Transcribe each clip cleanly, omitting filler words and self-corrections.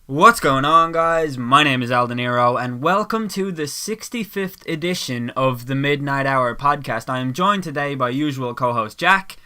What's going on, guys? My name is Aldeniro, and welcome to the 65th edition of the Midnight Hour podcast. I am joined today by usual co-host Jack.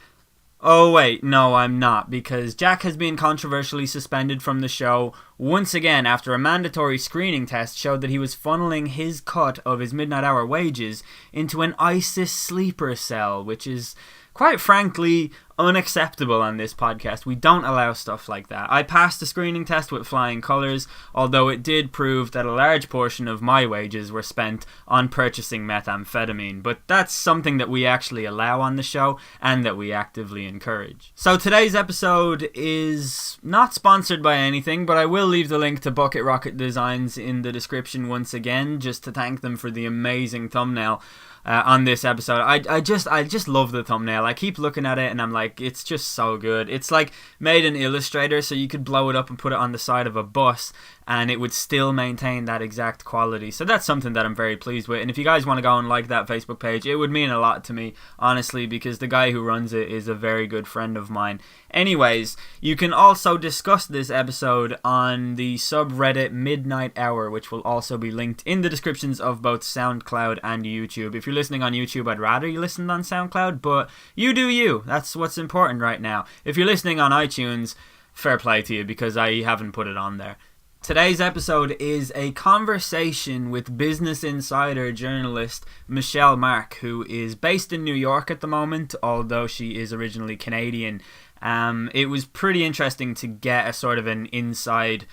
Oh wait, no I'm not, because Jack has been controversially suspended from the show once again after a mandatory screening test showed that he was funneling his cut of his Midnight Hour wages into an ISIS sleeper cell, which is quite frankly unacceptable on this podcast. We don't allow stuff like that. I passed the screening test with flying colours, although it did prove that a large portion of my wages were spent on purchasing methamphetamine, but that's something that we actually allow on the show and that we actively encourage. So today's episode is not sponsored by anything, but I will leave the link to Bucket Rocket Designs in the description once again, just to thank them for the amazing thumbnail on this episode. I just love the thumbnail. I keep looking at it and I'm like, it's just so good. It's like made in Illustrator, so you could blow it up and put it on the side of a bus and it would still maintain that exact quality. So that's something that I'm very pleased with. And if you guys want to go and like that Facebook page, it would mean a lot to me, honestly, because the guy who runs it is a very good friend of mine. Anyways, you can also discuss this episode on the subreddit Midnight Hour, which will also be linked in the descriptions of both SoundCloud and YouTube. If you're listening on YouTube, I'd rather you listened on SoundCloud, but you do you. That's what's important right now. If you're listening on iTunes, fair play to you, because I haven't put it on there. Today's episode is a conversation with Business Insider journalist Michelle Mark, who is based in New York at the moment, although she is originally Canadian. It was pretty interesting to get a sort of an inside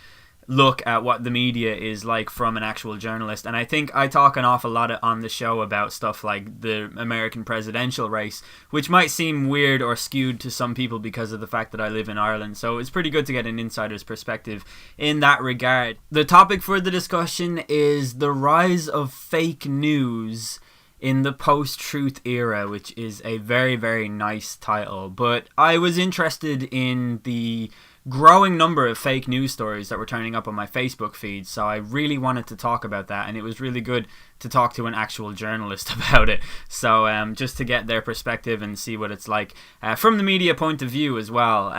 look at what the media is like from an actual journalist, and I think I talk an awful lot on the show about stuff like the American presidential race, which might seem weird or skewed to some people because of the fact that I live in Ireland, so it's pretty good to get an insider's perspective in that regard. The topic for the discussion is the rise of fake news in the post-truth era, which is a very, very nice title, but I was interested in the growing number of fake news stories that were turning up on my Facebook feed, so I really wanted to talk about that, and it was really good to talk to an actual journalist about it, so just to get their perspective and see what it's like from the media point of view as well.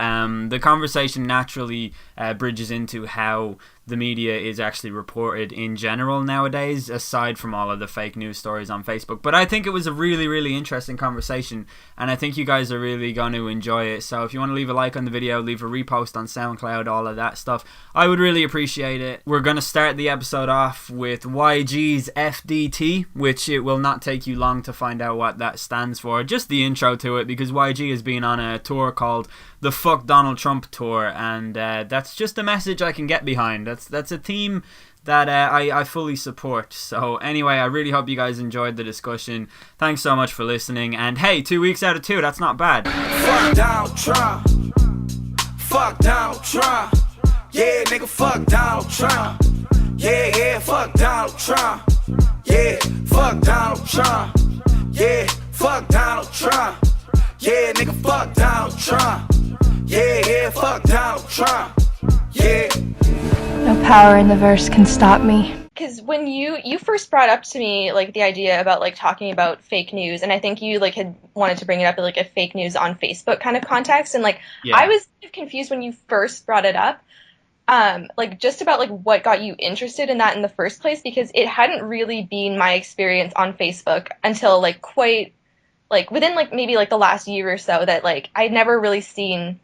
The conversation naturally bridges into how the media is actually reported in general nowadays, aside from all of the fake news stories on Facebook. But I think it was a really, really interesting conversation, and I think you guys are really going to enjoy it. So if you want to leave a like on the video, leave a repost on SoundCloud, all of that stuff, I would really appreciate it. We're going to start the episode off with YG's FDT, which it will not take you long to find out what that stands for. Just the intro to it, because YG has been on a tour called the Fuck Donald Trump Tour, and that's just a message I can get behind. That's a theme that I fully support. So anyway, I really hope you guys enjoyed the discussion. Thanks so much for listening, and hey, 2 weeks out of 2, that's not bad. Fuck Donald Trump. Fuck Donald Trump. Yeah, nigga, fuck Donald Trump. Yeah, fuck Donald Trump. Yeah, fuck Donald Trump. Yeah, fuck Donald Trump. Yeah, nigga, fuck Donald Trump. Yeah, fuck Donald Trump. Yeah. No power in the verse can stop me. Because when you first brought up to me, like, the idea about, like, talking about fake news, and I think you, like, had wanted to bring it up in, like, a fake news on Facebook kind of context, and, like, yeah. I was confused when you first brought it up, like, just about, like, what got you interested in that in the first place, because it hadn't really been my experience on Facebook until, like, quite, like, within, like, maybe, like, the last year or so that, like, I'd never really seen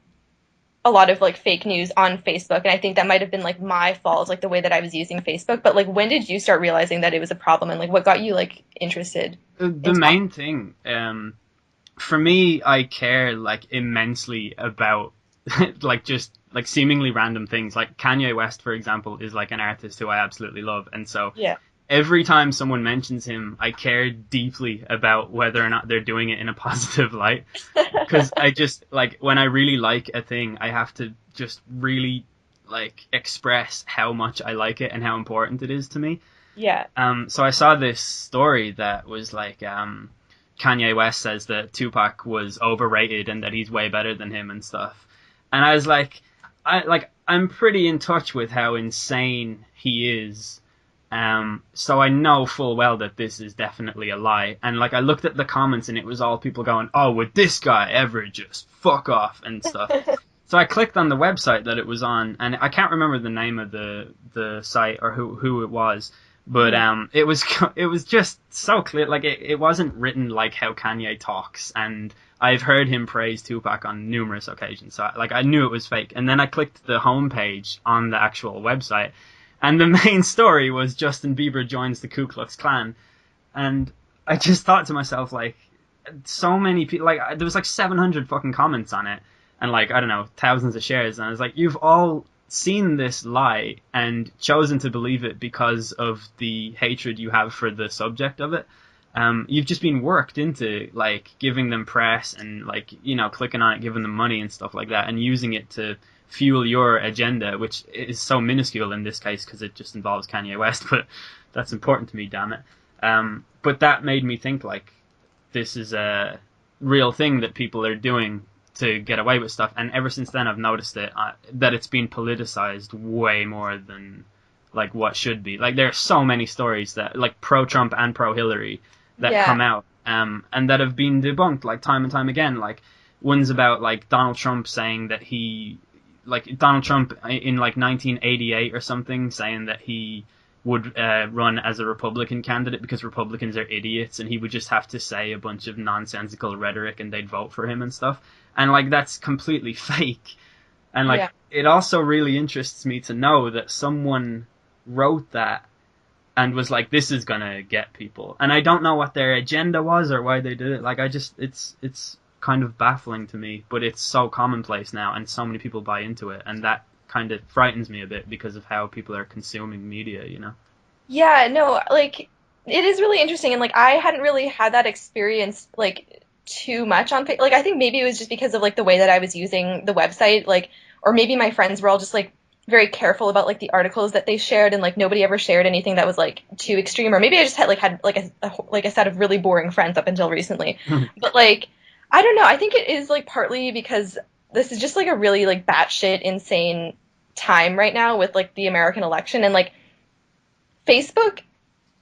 a lot of, like, fake news on Facebook, and I think that might have been, like, my fault, like, the way that I was using Facebook. But, like, when did you start realizing that it was a problem, and, like, what got you, like, interested? The main thing, for me, I care, like, immensely about, like, just, like, seemingly random things. Like, Kanye West, for example, is, like, an artist who I absolutely love, and so yeah. Every time someone mentions him, I care deeply about whether or not they're doing it in a positive light. Because I just, like, when I really like a thing, I have to just really, like, express how much I like it and how important it is to me. Yeah. So I saw this story that was like, Kanye West says that Tupac was overrated and that he's way better than him and stuff. And I was like, I'm pretty in touch with how insane he is. So I know full well that this is definitely a lie. And, like, I looked at the comments and it was all people going, oh, would this guy ever just fuck off and stuff. So I clicked on the website that it was on, and I can't remember the name of the site or who it was, but it was just so clear. Like it wasn't written like how Kanye talks, and I've heard him praise Tupac on numerous occasions. So I knew it was fake. And then I clicked the homepage on the actual website, and the main story was Justin Bieber joins the Ku Klux Klan, and I just thought to myself, like, so many people, like there was like 700 fucking comments on it. And like, I don't know, thousands of shares. And I was like, you've all seen this lie and chosen to believe it because of the hatred you have for the subject of it. You've just been worked into like giving them press and like, you know, clicking on it, giving them money and stuff like that, and using it to fuel your agenda, which is so minuscule in this case because it just involves Kanye West, but that's important to me, damn it. But that made me think like this is a real thing that people are doing to get away with stuff, and ever since then I've noticed it that it's been politicized way more than like what should be. Like there are so many stories that like pro-Trump and pro-Hillary that come out and that have been debunked like time and time again. Like ones about like Donald Trump saying that Donald Trump in like 1988 or something saying that he would run as a Republican candidate because Republicans are idiots, and he would just have to say a bunch of nonsensical rhetoric and they'd vote for him and stuff. And like that's completely fake. And like it also really interests me to know that someone wrote that and was like, this is gonna get people. And I don't know what their agenda was or why they did it. Like it's kind of baffling to me, but it's so commonplace now and so many people buy into it, and that kind of frightens me a bit because of how people are consuming media, you know? Yeah, no, like, it is really interesting, and, like, I hadn't really had that experience, like, too much on, like, I think maybe it was just because of, like, the way that I was using the website, like, or maybe my friends were all just, like, very careful about, like, the articles that they shared, and, like, nobody ever shared anything that was, like, too extreme, or maybe I just had a set of really boring friends up until recently, but, like, I don't know, I think it is, like, partly because this is just like a really like batshit insane time right now with like the American election, and like Facebook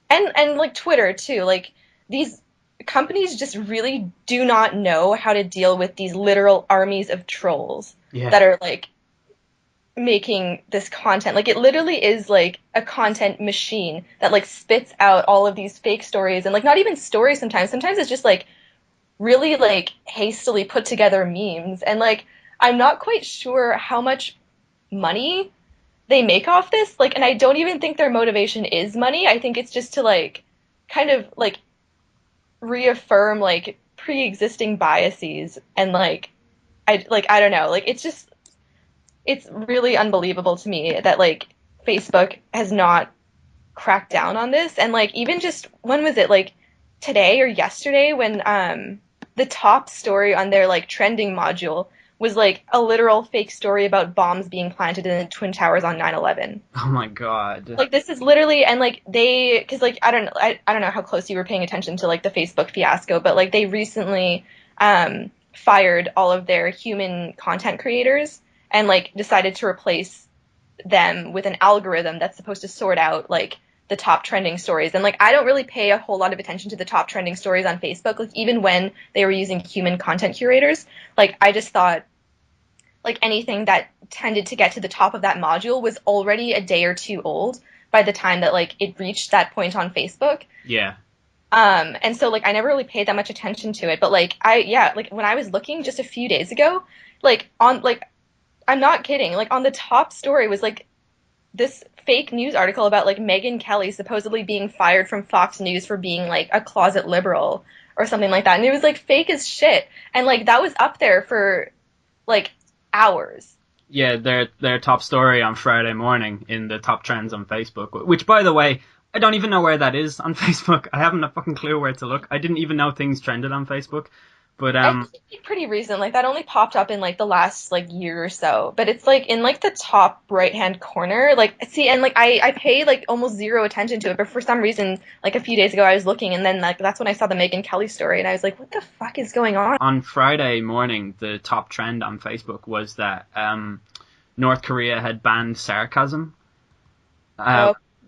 and like Twitter too. Like these companies just really do not know how to deal with these literal armies of trolls that are like making this content. Like it literally is like a content machine that like spits out all of these fake stories, and like not even stories sometimes. Sometimes it's just like really like hastily put together memes, and like I'm not quite sure how much money they make off this. Like, and I don't even think their motivation is money. I think it's just to like kind of like reaffirm like pre-existing biases, and like I don't know. Like it's really unbelievable to me that like Facebook has not cracked down on this. And like even just when was it, like today or yesterday, when the top story on their like trending module was like a literal fake story about bombs being planted in the Twin Towers on 9/11. Oh my god. Like this is literally, and like they, cause like I don't know how close you were paying attention to like the Facebook fiasco, but like they recently fired all of their human content creators and like decided to replace them with an algorithm that's supposed to sort out like the top trending stories. And like I don't really pay a whole lot of attention to the top trending stories on Facebook, like even when they were using human content curators. Like I just thought like anything that tended to get to the top of that module was already a day or two old by the time that like it reached that point on Facebook. Yeah. And so like I never really paid that much attention to it, but like like when I was looking just a few days ago, like on like I'm not kidding, like on the top story was like this fake news article about like Megyn Kelly supposedly being fired from Fox News for being like a closet liberal or something like that. And it was like fake as shit. And like that was up there for like hours. Yeah, their top story on Friday morning in the top trends on Facebook, which by the way, I don't even know where that is on Facebook. I haven't a fucking clue where to look. I didn't even know things trended on Facebook. But it's pretty recent. Like that only popped up in like the last like year or so. But it's like in like the top right hand corner. Like see, and like I pay like almost zero attention to it, but for some reason, like a few days ago I was looking, and then like that's when I saw the Megyn Kelly story, and I was like, what the fuck is going on? On Friday morning, the top trend on Facebook was that North Korea had banned sarcasm,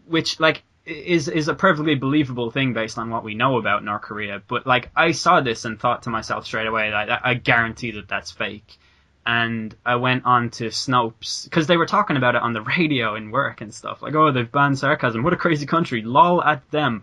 which like is a perfectly believable thing based on what we know about North Korea. But like I saw this and thought to myself straight away, like, I guarantee that that's fake. and I went on to Snopes, because they were talking about it on the radio in work and stuff, like, oh, they've banned sarcasm, what a crazy country, lol at them.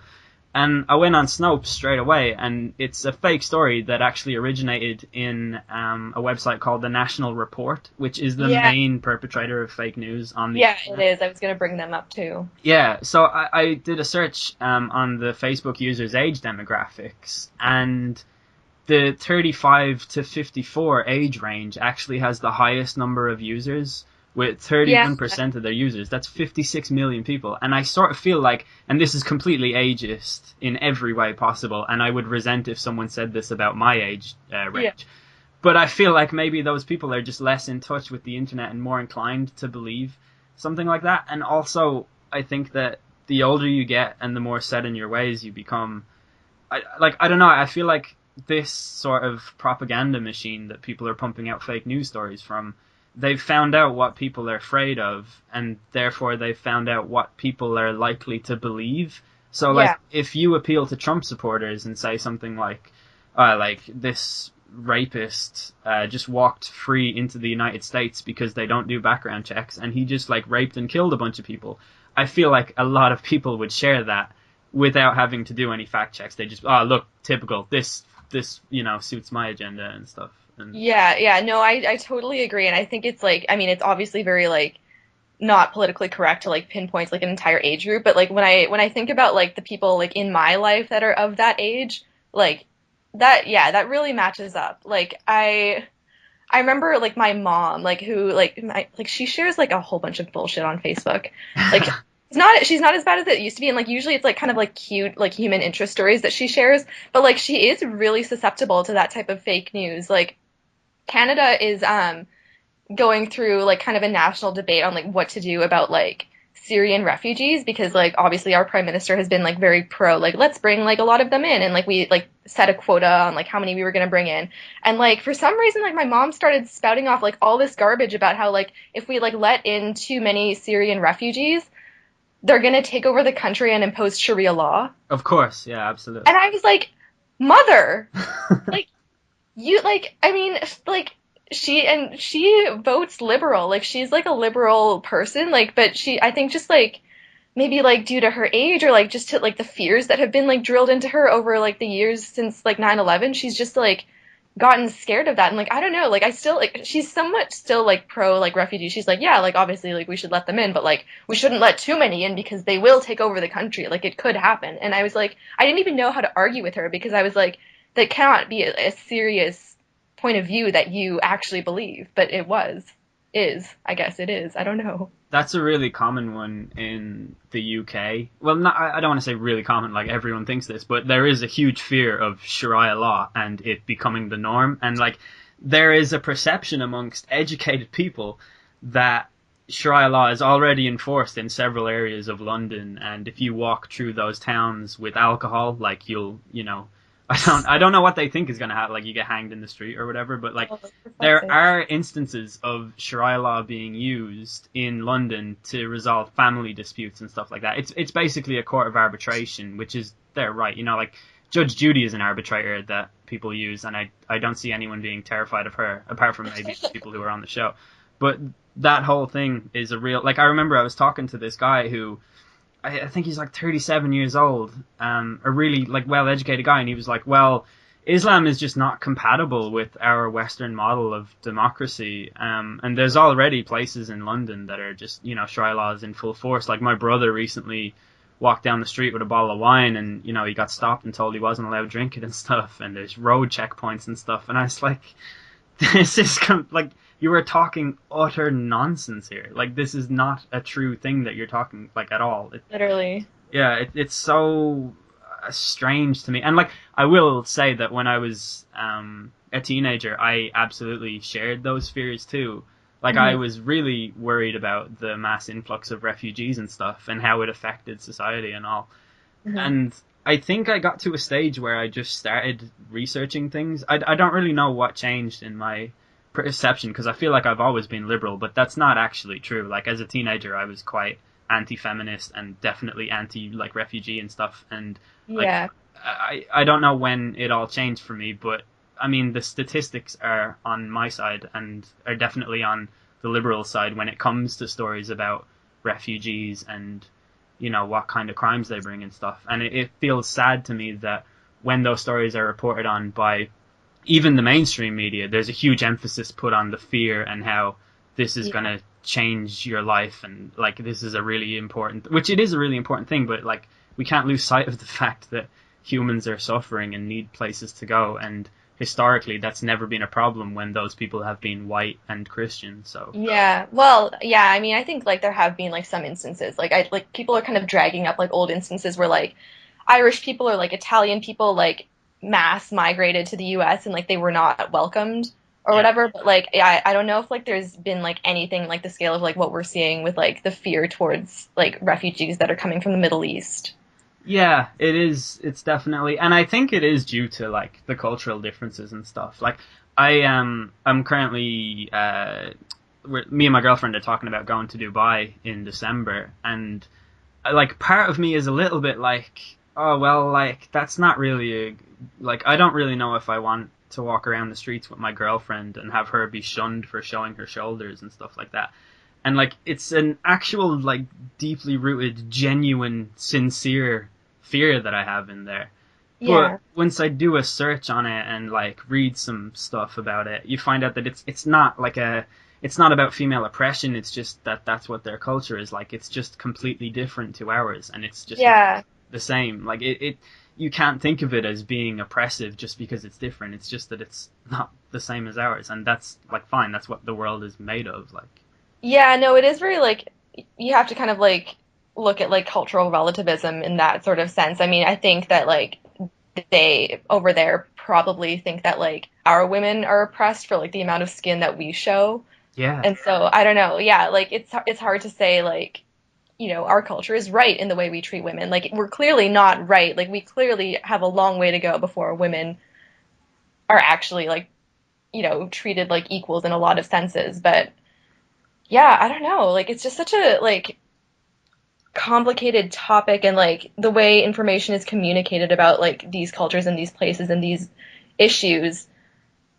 And I went on Snopes straight away, and it's a fake story that actually originated in a website called the National Report, which is the main perpetrator of fake news on the internet. It is. I was going to bring them up too. Yeah, so I did a search on the Facebook users' age demographics, and the 35 to 54 age range actually has the highest number of users, with 31% of their users. That's 56 million people. And I sort of feel like, and this is completely ageist in every way possible, and I would resent if someone said this about my age range. But I feel like maybe those people are just less in touch with the internet and more inclined to believe something like that. And also, I think that the older you get and the more set in your ways you become, I don't know, I feel like this sort of propaganda machine that people are pumping out fake news stories from, they've found out what people are afraid of, and therefore they've found out what people are likely to believe. So, like, if you appeal to Trump supporters and say something like this rapist just walked free into the United States because they don't do background checks, and he just, like, raped and killed a bunch of people, I feel like a lot of people would share that without having to do any fact checks. They just, oh, look, typical, this, suits my agenda and stuff. No, I totally agree, and I think it's like, I mean, it's obviously very like not politically correct to like pinpoint like an entire age group, but like when I think about like the people like in my life that are of that age, like that really matches up. Like I remember like my mom, like who like she shares like a whole bunch of bullshit on Facebook, like. She's not as bad as it used to be, and like usually it's like kind of like cute like human interest stories that she shares, but like she is really susceptible to that type of fake news. Like Canada is going through like kind of a national debate on like what to do about like Syrian refugees, because like obviously our prime minister has been like very pro like let's bring like a lot of them in, and like we like set a quota on like how many we were going to bring in, and like for some reason like my mom started spouting off like all this garbage about how like if we like let in too many Syrian refugees, they're going to take over the country and impose Sharia law. Of course, yeah, absolutely. And I was like, mother, like, you, like, I mean, like, she votes liberal. Like, she's, like, a liberal person, like, but I think just, like, maybe, like, due to her age or, like, just to, like, the fears that have been, like, drilled into her over, like, the years since, like, 9/11, she's just, like, gotten scared of that. And like I don't know, like I still like she's somewhat still like pro like refugee. She's like, yeah, like obviously like we should let them in, but like we shouldn't let too many in because they will take over the country. Like it could happen. And I was like, I didn't even know how to argue with her, because I was like, that cannot be a serious point of view that you actually believe. But I guess it is. I don't know. That's a really common one in the UK. Well, I don't want to say really common, like everyone thinks this, but there is a huge fear of Sharia law and it becoming the norm. And like there is a perception amongst educated people that Sharia law is already enforced in several areas of London. And if you walk through those towns with alcohol, like I don't know what they think is going to happen, like you get hanged in the street or whatever, but like there are instances of Sharia law being used in London to resolve family disputes and stuff like that. It's basically a court of arbitration, which is their right. Like Judge Judy is an arbitrator that people use, and I don't see anyone being terrified of her, apart from maybe people who are on the show. But that whole thing is a real, like I remember I was talking to this guy who, I think he's like 37 years old, a really like well-educated guy, and he was like, well, Islam is just not compatible with our Western model of democracy, and there's already places in London that are just, Sharia law is in full force. Like my brother recently walked down the street with a bottle of wine, and, he got stopped and told he wasn't allowed to drink it and stuff, and there's road checkpoints and stuff, and I was like, this is, like, you are talking utter nonsense here. Like, this is not a true thing that you're talking, like, at all. Literally. Yeah, it's so strange to me. And, like, I will say that when I was a teenager, I absolutely shared those fears, too. Like, I was really worried about the mass influx of refugees and stuff and how it affected society and all. And I think I got to a stage where I just started researching things. I don't really know what changed in my perception, because I feel like I've always been liberal, but that's not actually true. Like as a teenager I was quite anti-feminist and definitely anti like refugee and stuff, and like I don't know when it all changed for me, but I mean, the statistics are on my side and are definitely on the liberal side when it comes to stories about refugees and, you know, what kind of crimes they bring and stuff. And it feels sad to me that when those stories are reported on by even the mainstream media, there's a huge emphasis put on the fear and how this is going to change your life, and like this is a really important, which it is a really important thing, but like we can't lose sight of the fact that humans are suffering and need places to go, and historically that's never been a problem when those people have been white and Christian. So Yeah. Well, yeah, I mean, I think like there have been like some instances like people are kind of dragging up like old instances where like Irish people or like Italian people like mass migrated to the US and like they were not welcomed or yeah. whatever, but like I don't know if like there's been like anything like the scale of like what we're seeing with like the fear towards like refugees that are coming from the Middle East. Yeah, it is. It's definitely, and I think it is due to like the cultural differences and stuff. Like I'm currently, me and my girlfriend are talking about going to Dubai in December, and like part of me is a little bit like, oh well, like that's not really like I don't really know if I want to walk around the streets with my girlfriend and have her be shunned for showing her shoulders and stuff like that. And like it's an actual like deeply rooted, genuine, sincere fear that I have in there. Yeah. But once I do a search on it and like read some stuff about it, you find out that it's not like it's not about female oppression. It's just that that's what their culture is like. It's just completely different to ours, and it's just Yeah. not the same. Like it you can't think of it as being oppressive just because it's different. It's just that it's not the same as ours, and that's like fine. That's what the world is made of. Like Yeah, no, it is very like you have to kind of like look at like cultural relativism in that sort of sense. I mean, I think that like they over there probably think that like our women are oppressed for like the amount of skin that we show. yeah, And so I don't know. Yeah, like it's hard to say like, you know, our culture is right in the way we treat women. Like we're clearly not right. Like we clearly have a long way to go before women are actually like, you know, treated like equals in a lot of senses. But yeah, I don't know. Like it's just such a like complicated topic and like the way information is communicated about like these cultures and these places and these issues,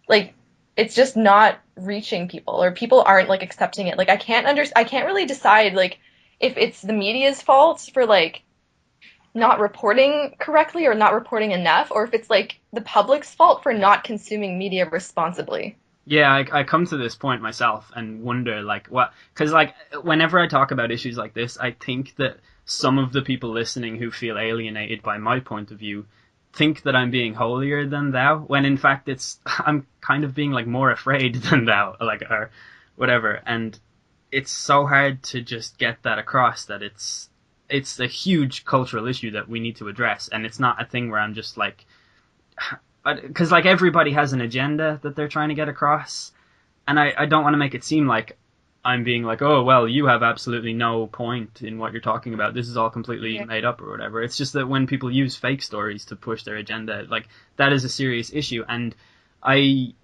like it's just not reaching people or people aren't like accepting it. Like I can't really decide like if it's the media's fault for like not reporting correctly or not reporting enough or if it's like the public's fault for not consuming media responsibly. yeah. I come to this point myself and wonder like what, because like whenever I talk about issues like this, I think that some of the people listening who feel alienated by my point of view think that I'm being holier than thou, when in fact it's I'm kind of being like more afraid than thou, like or whatever. And it's so hard to just get that across that it's a huge cultural issue that we need to address, and it's not a thing where I'm just like, because like everybody has an agenda that they're trying to get across, and I don't want to make it seem like I'm being like, oh, well, you have absolutely no point in what you're talking about. This is all completely made up or whatever. It's just that when people use fake stories to push their agenda, like that is a serious issue. And I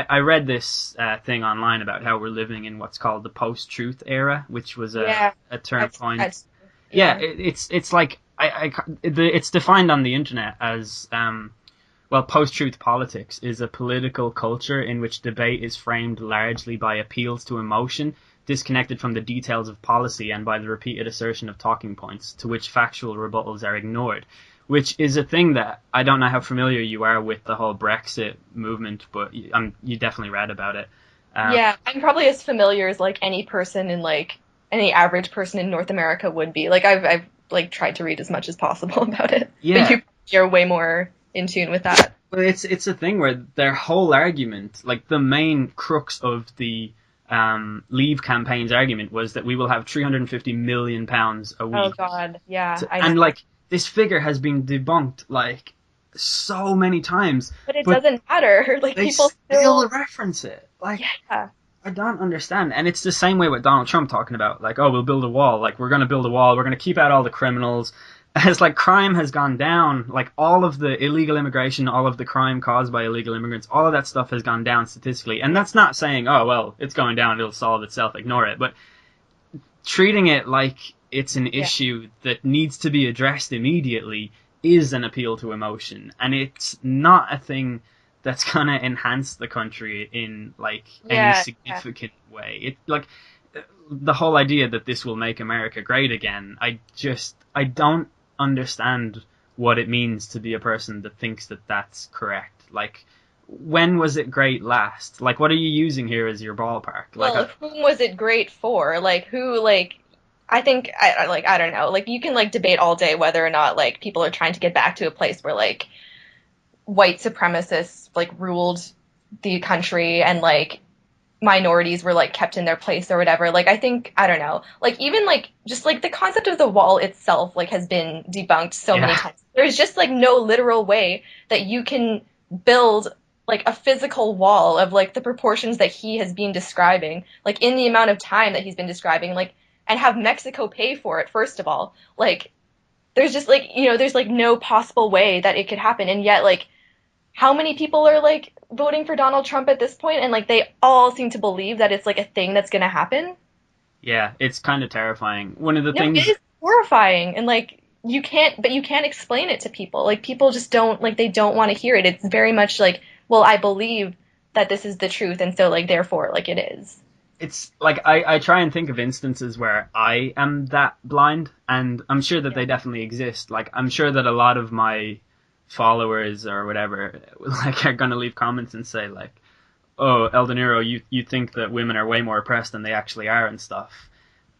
read this thing online about how we're living in what's called the post-truth era, which was a term coined. Yeah, it's like it's defined on the internet as well, post-truth politics is a political culture in which debate is framed largely by appeals to emotion, disconnected from the details of policy, and by the repeated assertion of talking points, to which factual rebuttals are ignored. Which is a thing that I don't know how familiar you are with the whole Brexit movement, but you definitely read about it. Yeah, I'm probably as familiar as like any person in like any average person in North America would be. Like I've like tried to read as much as possible about it. Yeah. But you're way more in tune with that. Well, it's a thing where their whole argument, like the main crux of the Leave campaign's argument, was that we will have £350 million a week. Oh God, yeah. And like this figure has been debunked like so many times. But it doesn't matter. Like they people still reference it. Like yeah. I don't understand. And it's the same way with Donald Trump talking about like, oh, we'll build a wall. Like we're going to build a wall. We're going to keep out all the criminals. As like crime has gone down, like all of the illegal immigration, all of the crime caused by illegal immigrants, all of that stuff has gone down statistically. And that's not saying, oh, well, it's going down, it'll solve itself, ignore it. But treating it like it's an issue that needs to be addressed immediately is an appeal to emotion. And it's not a thing that's gonna enhance the country in like any significant way. It like the whole idea that this will make America great again. I don't understand what it means to be a person that thinks that that's correct. Like, when was it great last? Like, what are you using here as your ballpark? Well, whom was it great for? Like, who, like, I think, I don't know. Like, you can, like, debate all day whether or not, like, people are trying to get back to a place where, like, white supremacists, like, ruled the country and, like, minorities were, like, kept in their place or whatever. Like, I think, I don't know. Like, even, like, just, like, the concept of the wall itself, like, has been debunked so many times. There's just, like, no literal way that you can build like a physical wall of like the proportions that he has been describing, like in the amount of time that he's been describing, like, and have Mexico pay for it, first of all. Like, there's just like, there's like no possible way that it could happen. And yet, like, how many people are like voting for Donald Trump at this point? And like, they all seem to believe that it's like a thing that's going to happen. Yeah, it's kind of terrifying. One of the things. It is horrifying. And like, you can't explain it to people. Like, people just don't, like, they don't want to hear it. It's very much like, well, I believe that this is the truth, and so, like, therefore, like, it is. It's like I try and think of instances where I am that blind, and I'm sure that they definitely exist. Like, I'm sure that a lot of my followers or whatever, like, are going to leave comments and say, like, oh, El De Niro, you think that women are way more oppressed than they actually are and stuff.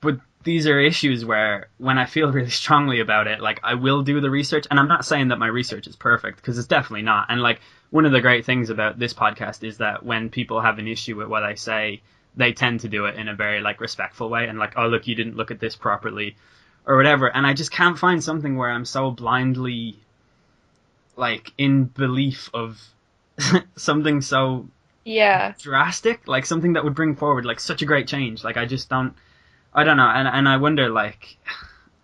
But these are issues where, when I feel really strongly about it, like, I will do the research, and I'm not saying that my research is perfect, because it's definitely not. And, like, one of the great things about this podcast is that when people have an issue with what I say, they tend to do it in a very, like, respectful way, and like, oh, look, you didn't look at this properly, or whatever. And I just can't find something where I'm so blindly, like, in belief of something so drastic, like, something that would bring forward, like, such a great change. Like, I don't know, and I wonder, like,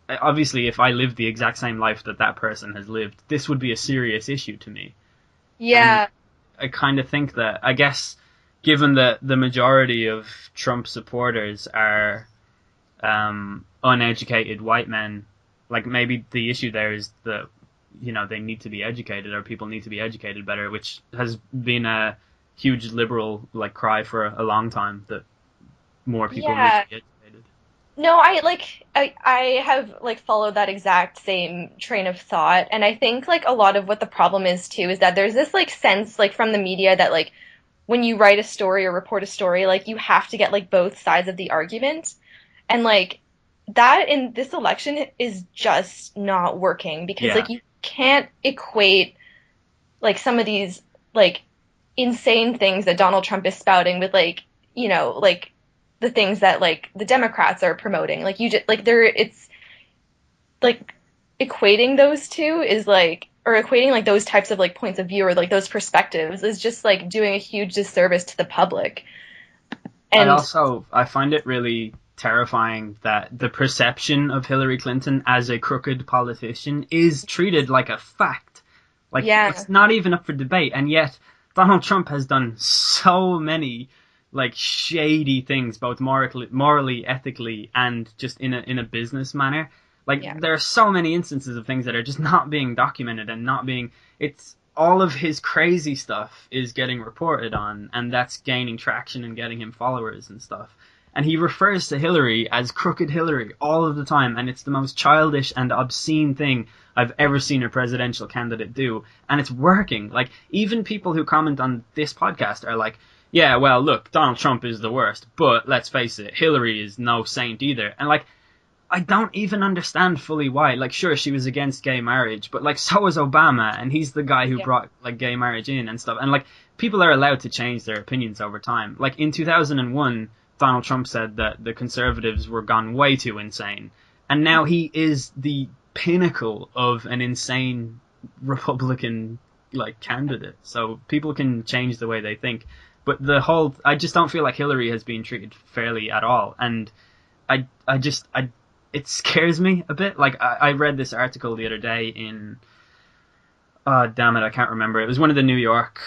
obviously, if I lived the exact same life that person has lived, this would be a serious issue to me. Yeah. And I kind of think that, I guess, given that the majority of Trump supporters are uneducated white men, like, maybe the issue there is that, they need to be educated, or people need to be educated better, which has been a huge liberal, like, cry for a long time, that more people need to be educated. No, I have like followed that exact same train of thought, and I think like a lot of what the problem is too is that there's this like sense like from the media that like when you write a story or report a story, like you have to get like both sides of the argument, and like that in this election is just not working because like you can't equate like some of these like insane things that Donald Trump is spouting with like like the things that like the Democrats are promoting. Like you just like it's like equating those two is like, or equating like those types of like points of view or like those perspectives is just like doing a huge disservice to the public. And I find it really terrifying that the perception of Hillary Clinton as a crooked politician is treated like a fact. Like, it's not even up for debate, and yet Donald Trump has done so many like shady things, both morally, ethically, and just in a business manner. Like, there are so many instances of things that are just not being documented and not being. It's all of his crazy stuff is getting reported on, and that's gaining traction and getting him followers and stuff. And he refers to Hillary as Crooked Hillary all of the time, and it's the most childish and obscene thing I've ever seen a presidential candidate do, and it's working. Like, even people who comment on this podcast are like, yeah, well, look, Donald Trump is the worst, but let's face it, Hillary is no saint either. And, like, I don't even understand fully why. Like, sure, she was against gay marriage, but, like, so was Obama, and he's the guy who brought, like, gay marriage in and stuff. And, like, people are allowed to change their opinions over time. Like, in 2001, Donald Trump said that the conservatives were gone way too insane. And now he is the pinnacle of an insane Republican, like, candidate. So people can change the way they think. But I just don't feel like Hillary has been treated fairly at all. And it scares me a bit. Like, I read this article the other day in, oh, damn it, I can't remember. It was one of the New York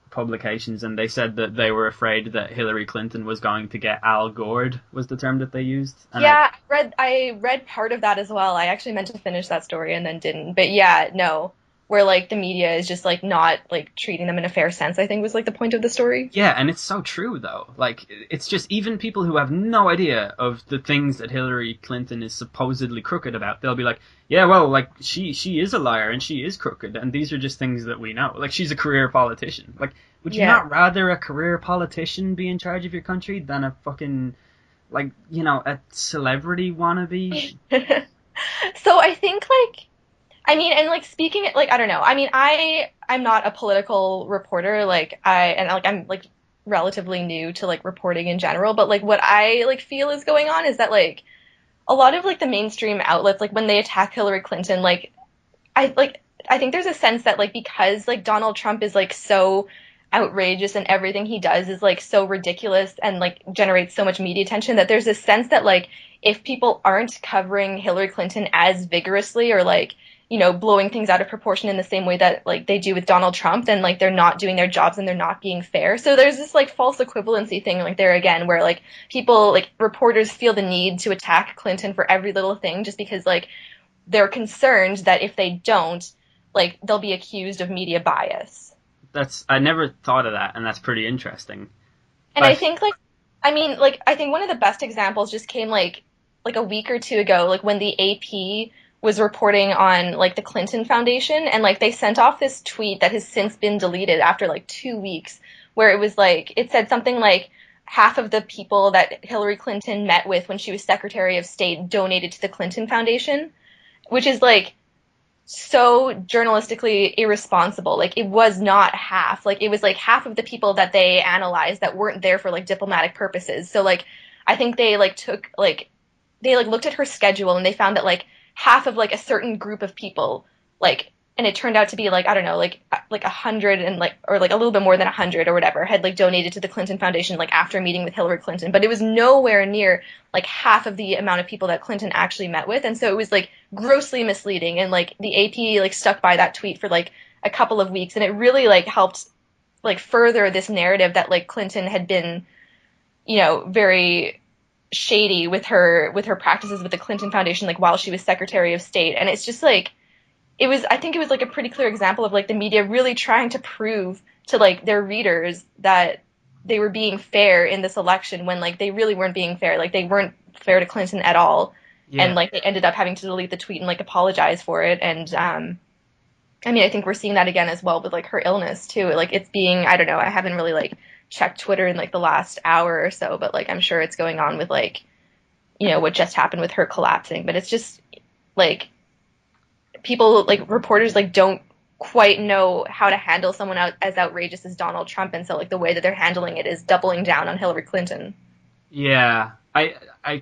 publications, and they said that they were afraid that Hillary Clinton was going to get Al Gored, was the term that they used. And I read part of that as well. I actually meant to finish that story and then didn't. But yeah, no. where like the media is just like not like treating them in a fair sense, I think was like the point of the story. Yeah, and it's so true though. Like, it's just even people who have no idea of the things that Hillary Clinton is supposedly crooked about, they'll be like, yeah, well, like she is a liar and she is crooked, and these are just things that we know. Like, she's a career politician. Like, would you not rather a career politician be in charge of your country than a fucking, like, you know, a celebrity wannabe? So I think like, I mean, and like speaking, like I don't know. I mean, I'm not a political reporter. I'm like relatively new to like reporting in general. But like what I like feel is going on is that like a lot of like the mainstream outlets, like when they attack Hillary Clinton, I think there's a sense that like because like Donald Trump is like so outrageous and everything he does is like so ridiculous and like generates so much media attention that there's a sense that like if people aren't covering Hillary Clinton as vigorously or like blowing things out of proportion in the same way that like they do with Donald Trump, then like they're not doing their jobs and they're not being fair. So there's this like false equivalency thing like there again where like people like reporters feel the need to attack Clinton for every little thing just because like they're concerned that if they don't, like they'll be accused of media bias. I never thought of that, and that's pretty interesting. And I think I think one of the best examples just came like a week or two ago, like when the AP was reporting on like the Clinton Foundation, and like they sent off this tweet that has since been deleted after like 2 weeks, where it was like it said something like half of the people that Hillary Clinton met with when she was Secretary of State donated to the Clinton Foundation, which is like so journalistically irresponsible. Like it was not half. Like it was like half of the people that they analyzed that weren't there for like diplomatic purposes. So like I think they like took like they like looked at her schedule and they found that like half of like a certain group of people like, and it turned out to be like I don't know like 100 and like or like a little bit more than 100 or whatever had like donated to the Clinton Foundation like after meeting with Hillary Clinton, but it was nowhere near like half of the amount of people that Clinton actually met with, and so it was like grossly misleading, and like the AP like stuck by that tweet for like a couple of weeks, and it really like helped like further this narrative that like Clinton had been very shady with her practices with the Clinton Foundation like while she was Secretary of State. And it's just like I think it was like a pretty clear example of like the media really trying to prove to like their readers that they were being fair in this election when like they really weren't being fair. Like they weren't fair to Clinton at all. Yeah. And like they ended up having to delete the tweet and like apologize for it. And I mean, I think we're seeing that again as well with like her illness too. Like it's being, I don't know, I haven't really like checked Twitter in like the last hour or so, but like I'm sure it's going on with like what just happened with her collapsing. But it's just like people like reporters like don't quite know how to handle someone as outrageous as Donald Trump, and so like the way that they're handling it is doubling down on Hillary Clinton. Yeah, I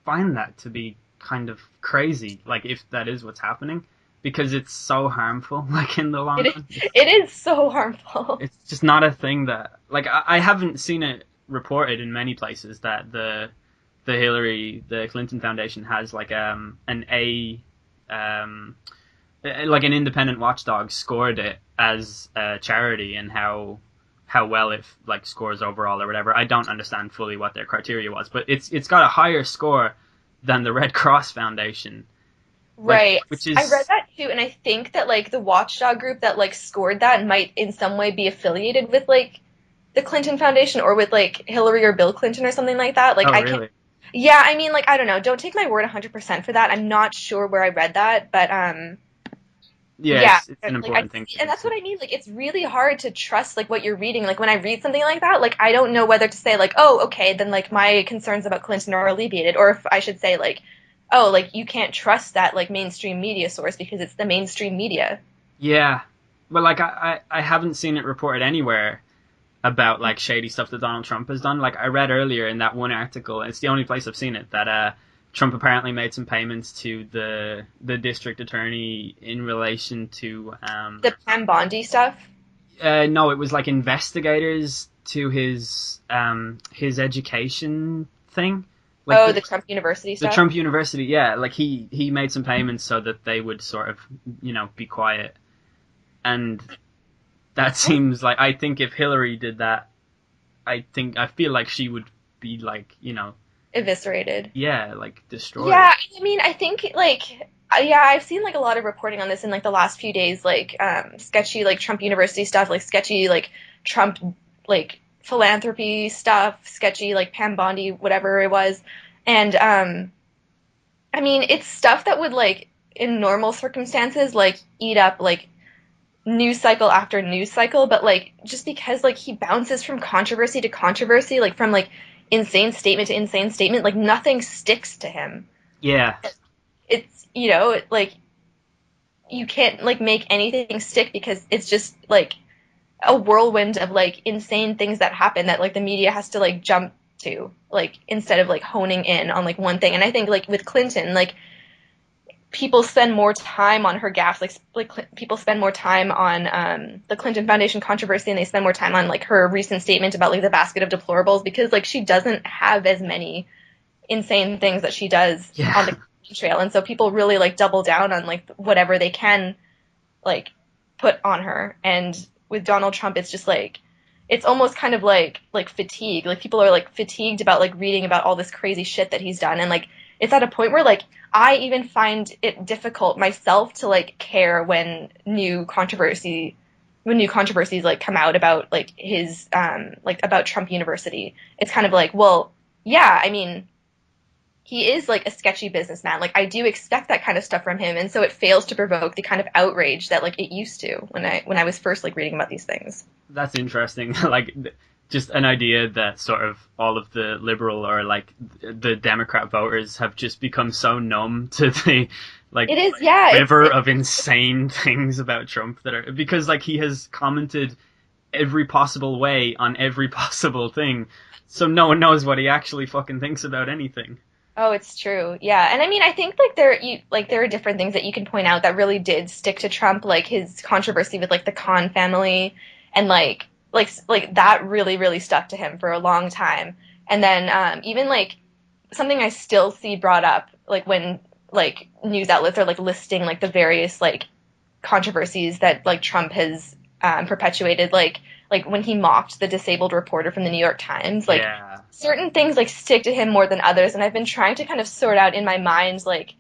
find that to be kind of crazy, like if that is what's happening, because it's so harmful, like in the long run. It is so harmful. It's just not a thing that, like, I haven't seen it reported in many places that the Clinton Foundation has like like an independent watchdog scored it as a charity and how well it like scores overall or whatever. I don't understand fully what their criteria was, but it's got a higher score than the Red Cross Foundation. Right. Like, which is... I read that too, and I think that like the watchdog group that like scored that might in some way be affiliated with like the Clinton Foundation or with like Hillary or Bill Clinton or something like that. Like oh, I really? can't. Yeah, I mean, like I don't know. Don't take my word 100% for that. I'm not sure where I read that, but yeah, it's an important thing. And that's what I mean. Like, it's really hard to trust like what you're reading. Like when I read something like that, like I don't know whether to say like, oh, okay, then like my concerns about Clinton are alleviated, or if I should say like, oh, like you can't trust that like mainstream media source because it's the mainstream media. Yeah, but like I haven't seen it reported anywhere about like shady stuff that Donald Trump has done. Like I read earlier in that one article, it's the only place I've seen it, that Trump apparently made some payments to the district attorney in relation to the Pam Bondi stuff. No, it was like investigators to his education thing. Like the Trump University stuff? The Trump University, yeah. Like he made some payments so that they would sort of, be quiet. And that seems like, I think if Hillary did that, I feel like she would be like, eviscerated. Yeah, like destroyed. Yeah, I mean, I think like Yeah, I've seen like a lot of reporting on this in like the last few days, like sketchy like Trump University stuff, like sketchy like Trump like philanthropy stuff, sketchy like Pam Bondi, whatever it was. And I mean, it's stuff that would like in normal circumstances like eat up like news cycle after news cycle, but like just because like he bounces from controversy to controversy, like from like insane statement to insane statement, like nothing sticks to him. Yeah. It's, like you can't like make anything stick because it's just like a whirlwind of like insane things that happen that like the media has to like jump to, like instead of like honing in on like one thing. And I think like with Clinton, like people spend more time on her gaffes, people spend more time on the Clinton Foundation controversy, and they spend more time on like her recent statement about like the basket of deplorables, because like she doesn't have as many insane things that she does on the trail, and so people really like double down on like whatever they can like put on her. And with Donald Trump, it's just like it's almost kind of like fatigue. Like people are like fatigued about like reading about all this crazy shit that he's done, and like it's at a point where like I even find it difficult myself to like care when new controversies like come out about like his like about Trump University. It's kind of like, well, yeah, I mean, he is like a sketchy businessman. Like I do expect that kind of stuff from him, and so it fails to provoke the kind of outrage that like it used to when I was first like reading about these things. That's interesting. Like, just an idea that sort of all of the liberal or like the Democrat voters have just become so numb to the like it is, yeah, river of insane things about Trump that are, because like he has commented every possible way on every possible thing, so no one knows what he actually fucking thinks about anything. Oh, it's true. Yeah. And I mean, I think like there are different things that you can point out that really did stick to Trump, like his controversy with like the Khan family, and like that really stuck to him for a long time. And then even like something I still see brought up like when like news outlets are like listing like the various like controversies that like Trump has perpetuated, like when he mocked the disabled reporter from the New York Times, like Yeah. certain things like stick to him more than others, and I've been trying to kind of sort out in my mind like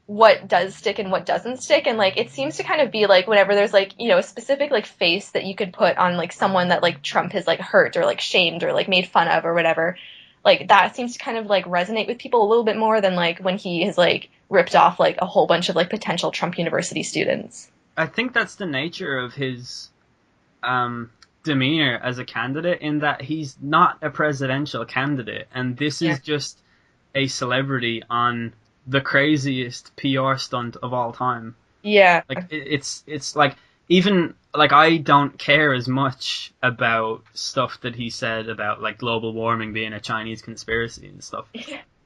what does stick and what doesn't stick. And like it seems to kind of be like whenever there's like a specific like face that you could put on like someone that like Trump has like hurt or like shamed or like made fun of or whatever, like that seems to kind of like resonate with people a little bit more than like when he has like ripped off like a whole bunch of like potential Trump University students. I think that's the nature of his demeanor as a candidate, in that he's not a presidential candidate, and this is just a celebrity on the craziest PR stunt of all time. Yeah. Like it's like, even like I don't care as much about stuff that he said about like global warming being a Chinese conspiracy and stuff.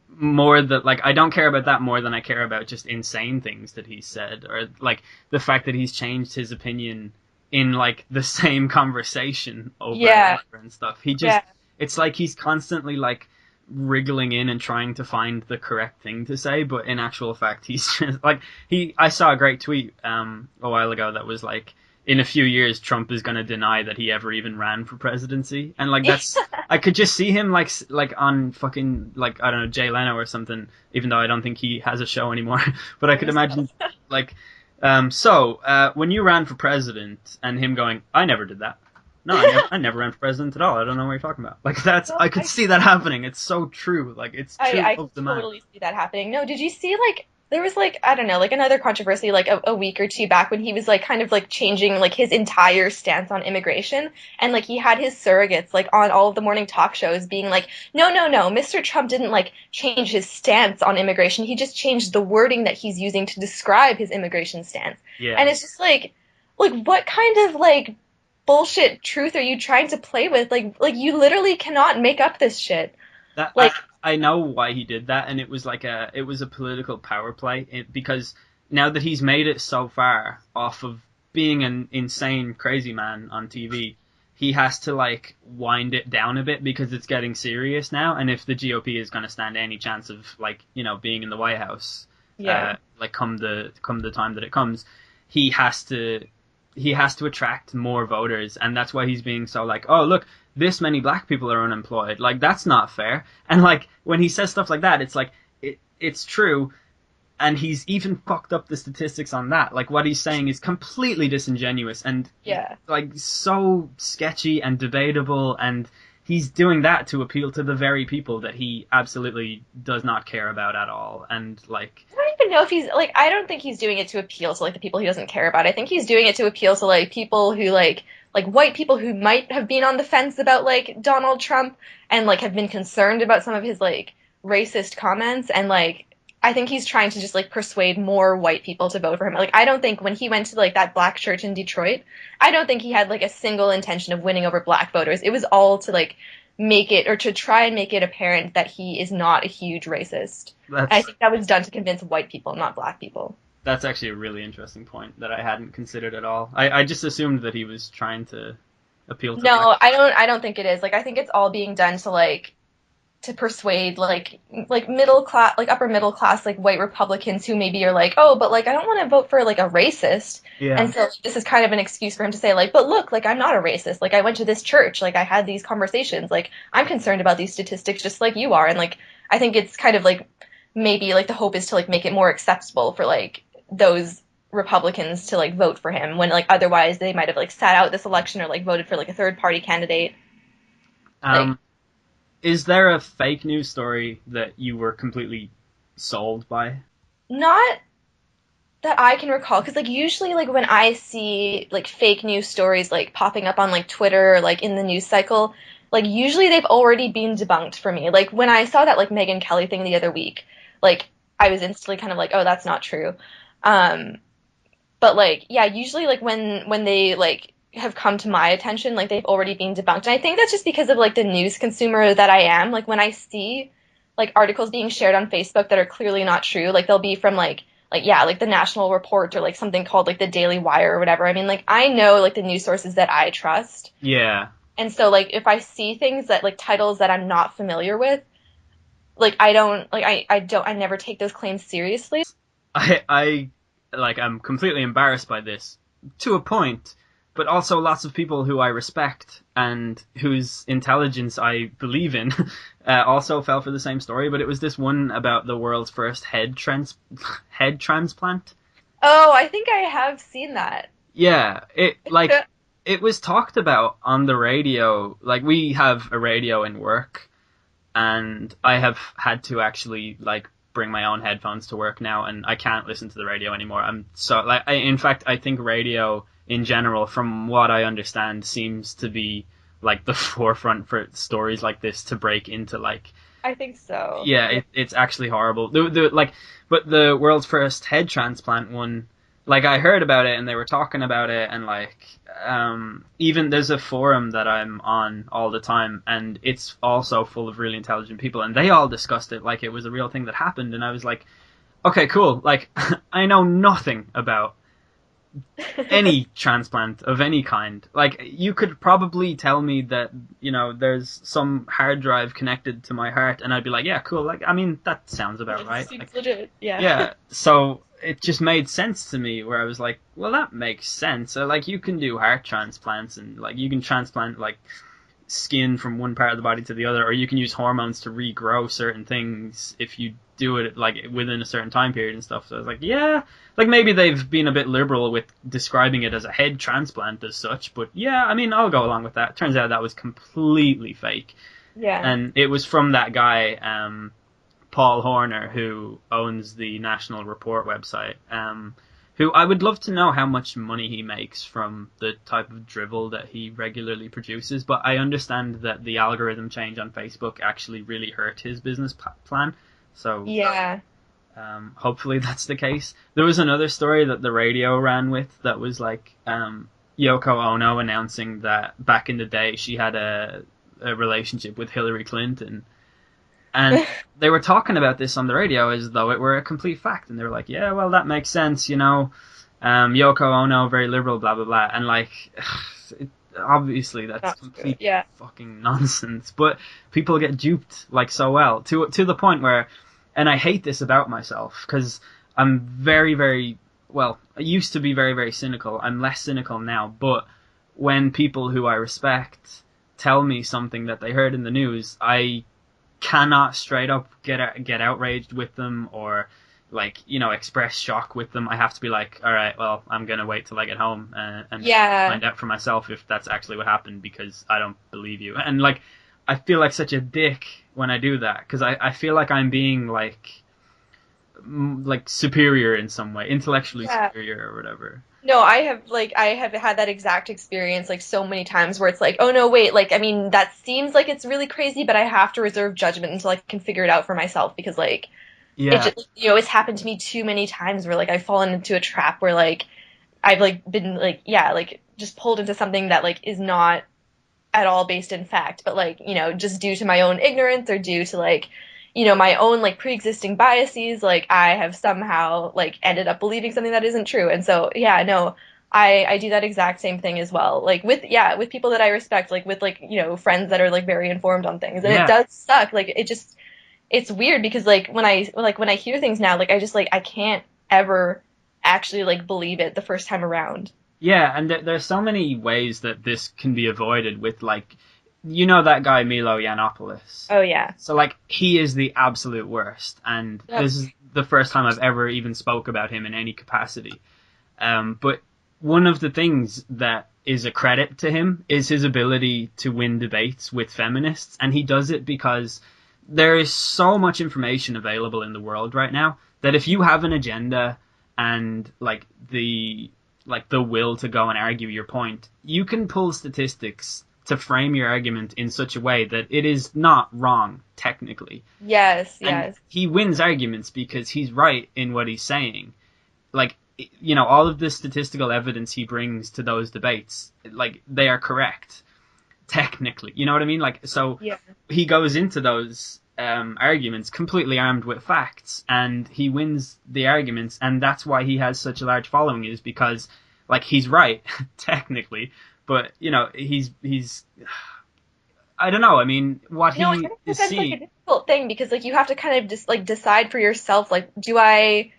More that like I don't care about that more than I care about just insane things that he said, or like the fact that he's changed his opinion in like the same conversation over and over and stuff. He just it's like he's constantly like wriggling in and trying to find the correct thing to say, but in actual fact he's just like I saw a great tweet a while ago that was like, in a few years Trump is going to deny that he ever even ran for presidency, and like that's I could just see him like on fucking like, I don't know, Jay Leno or something, even though I don't think he has a show anymore. But I could imagine like when you ran for president, and him going, I never did that. No, I never ran for president at all. I don't know what you're talking about. Like that's, I could see that happening. It's so true. Like it's true. I totally see that happening. No, did you see like there was like, I don't know, like another controversy like a week or two back when he was like kind of like changing like his entire stance on immigration, and like he had his surrogates like on all of the morning talk shows being like, no, Mr. Trump didn't like change his stance on immigration. He just changed the wording that he's using to describe his immigration stance. Yeah. And it's just like what kind of like bullshit truth are you trying to play with? Like you literally cannot make up this shit. That, like I know why he did that, and it was a political power play, because now that he's made it so far off of being an insane crazy man on TV, he has to like wind it down a bit because it's getting serious now, and if the GOP is going to stand any chance of like being in the White House, like come the time that it comes, he has to attract more voters, and that's why he's being so like, oh look, this many black people are unemployed, like that's not fair. And like when he says stuff like that, it's like it's true, And he's even fucked up the statistics on that. Like, what he's saying is completely disingenuous and, like, so sketchy and debatable, and he's doing that to appeal to the very people that he absolutely does not care about at all. And, like... I don't even know if he's, like, I don't think he's doing it to appeal to, like, the people he doesn't care about. I think he's doing it to appeal to, like, people who, like white people who might have been on the fence about, like, Donald Trump and, like, have been concerned about some of his, like, racist comments, and, like, I think he's trying to just, like, persuade more white people to vote for him. Like, I don't think when he went to, like, that black church in Detroit, I don't think he had, like, a single intention of winning over black voters. It was all to, like, make it, or to try and make it apparent that he is not a huge racist. I think that was done to convince white people, not black people. That's actually a really interesting point that I hadn't considered at all. I just assumed that he was trying to appeal to... No, I don't think it is. Like, I think it's all being done to, like, to persuade like middle class, like upper middle class, like white Republicans who maybe are like, oh, but like I don't want to vote for like a racist. Yeah. And so this is kind of an excuse for him to say like, but look, like I'm not a racist. Like I went to this church, like I had these conversations, like I'm concerned about these statistics just like you are. And like I think it's kind of like maybe like the hope is to like make it more acceptable for like those Republicans to like vote for him when like otherwise they might have like sat out this election or like voted for like a third party candidate. Is there a fake news story that you were completely sold by? Not that I can recall, because like usually like when I see like fake news stories like popping up on like Twitter or like in the news cycle, like usually they've already been debunked for me. Like when I saw that like Megyn Kelly thing the other week, like I was instantly kind of like, oh, that's not true. But like yeah, usually like when they like have come to my attention, like they've already been debunked. And I think that's just because of like the news consumer that I am. Like when I see like articles being shared on Facebook that are clearly not true, like they'll be from like the National Report or like something called like the Daily Wire or whatever. I mean, like I know like the news sources that I trust. Yeah. And so like if I see things that like titles that I'm not familiar with, like I never take those claims seriously. I like I'm completely embarrassed by this to a point. But also lots of people who I respect and whose intelligence I believe in also fell for the same story. But it was this one about the world's first head transplant. Oh, I think I have seen that. Yeah, it was talked about on the radio. Like we have a radio in work, and I have had to actually like bring my own headphones to work now, and I can't listen to the radio anymore. I'm so like in fact I think radio in general, from what I understand, seems to be like the forefront for stories like this to break into. Like I think so. Yeah, it's actually horrible. But the world's first head transplant one, like I heard about it and they were talking about it, and like even there's a forum that I'm on all the time, and it's also full of really intelligent people, and they all discussed it like it was a real thing that happened, and I was like, okay, cool. Like I know nothing about any transplant of any kind. Like you could probably tell me that, you know, there's some hard drive connected to my heart and I'd be like, yeah, cool. Like, I mean, that sounds about right. Seems like, legit. Yeah. Yeah. So it just made sense to me where I was like, well, that makes sense. So, like, you can do heart transplants and like you can transplant like skin from one part of the body to the other, or you can use hormones to regrow certain things if you do it like within a certain time period and stuff. So I was like, yeah, like maybe they've been a bit liberal with describing it as a head transplant as such, but yeah, I mean, I'll go along with that. Turns out that was completely fake. Yeah. And it was from that guy, Paul Horner, who owns the National Report website, who I would love to know how much money he makes from the type of drivel that he regularly produces, but I understand that the algorithm change on Facebook actually really hurt his business plan. So yeah, hopefully that's the case. There was another story that the radio ran with that was like Yoko Ono announcing that back in the day she had a relationship with Hillary Clinton. And they were talking about this on the radio as though it were a complete fact. And they were like, yeah, well, that makes sense, you know. Yoko Ono, very liberal, blah, blah, blah. And like, obviously that's complete fucking nonsense. But people get duped like so well to the point where, and I hate this about myself because I'm very, very, well, I used to be very, very cynical. I'm less cynical now. But when people who I respect tell me something that they heard in the news, I cannot straight up get outraged with them or like, you know, express shock with them, I have to be like, all right, well, I'm going to wait till I get home and find out for myself if that's actually what happened, because I don't believe you. And, like, I feel like such a dick when I do that, because I feel like I'm being, like superior in some way, intellectually superior or whatever. No, I have had that exact experience like so many times where it's like, oh no, wait, like I mean that seems like it's really crazy, but I have to reserve judgment until I can figure it out for myself because like it Yeah. just it's happened to me too many times where like I've fallen into a trap where like I've like been like like just pulled into something that like is not at all based in fact, but like, just due to my own ignorance or due to like, my own like pre-existing biases, like I have somehow like ended up believing something that isn't true. And so, yeah, no, I do that exact same thing as well. Like with people that I respect, like with like, friends that are like very informed on things. And it does suck. Like it's weird because like when I hear things now, like I just like I can't ever actually like believe it the first time around. Yeah, and there's so many ways that this can be avoided with, like, you know that guy Milo Yiannopoulos? Oh yeah. So, like, he is the absolute worst, and this is the first time I've ever even spoke about him in any capacity. But one of the things that is a credit to him is his ability to win debates with feminists, and he does it because there is so much information available in the world right now that if you have an agenda and, like, the will to go and argue your point, you can pull statistics to frame your argument in such a way that it is not wrong, technically. Yes, and yes. he wins arguments because he's right in what he's saying. Like, all of the statistical evidence he brings to those debates, like, they are correct, technically. You know what I mean? Like, so he goes into those arguments completely armed with facts, and he wins the arguments, and that's why he has such a large following, is because, like, he's right technically, but he's I don't know. I mean, what he I think is that's seeing. like a difficult thing because like you have to kind of just like decide for yourself, like, do I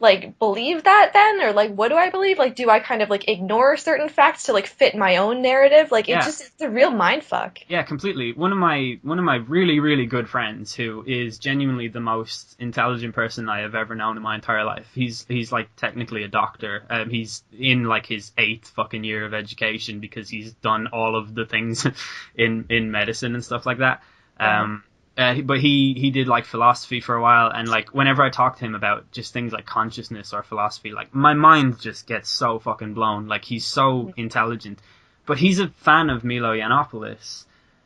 like believe that then, or like what do I believe? Like, do I kind of like ignore certain facts to like fit my own narrative? Like, it's a real mind fuck. Yeah, completely. One of my really, really good friends, who is genuinely the most intelligent person I have ever known in my entire life. He's like technically a doctor. He's in like his 8th fucking year of education because he's done all of the things in medicine and stuff like that. But he did like philosophy for a while, and like whenever I talk to him about just things like consciousness or philosophy, like my mind just gets so fucking blown. Like, he's so intelligent, but he's a fan of Milo Yiannopoulos.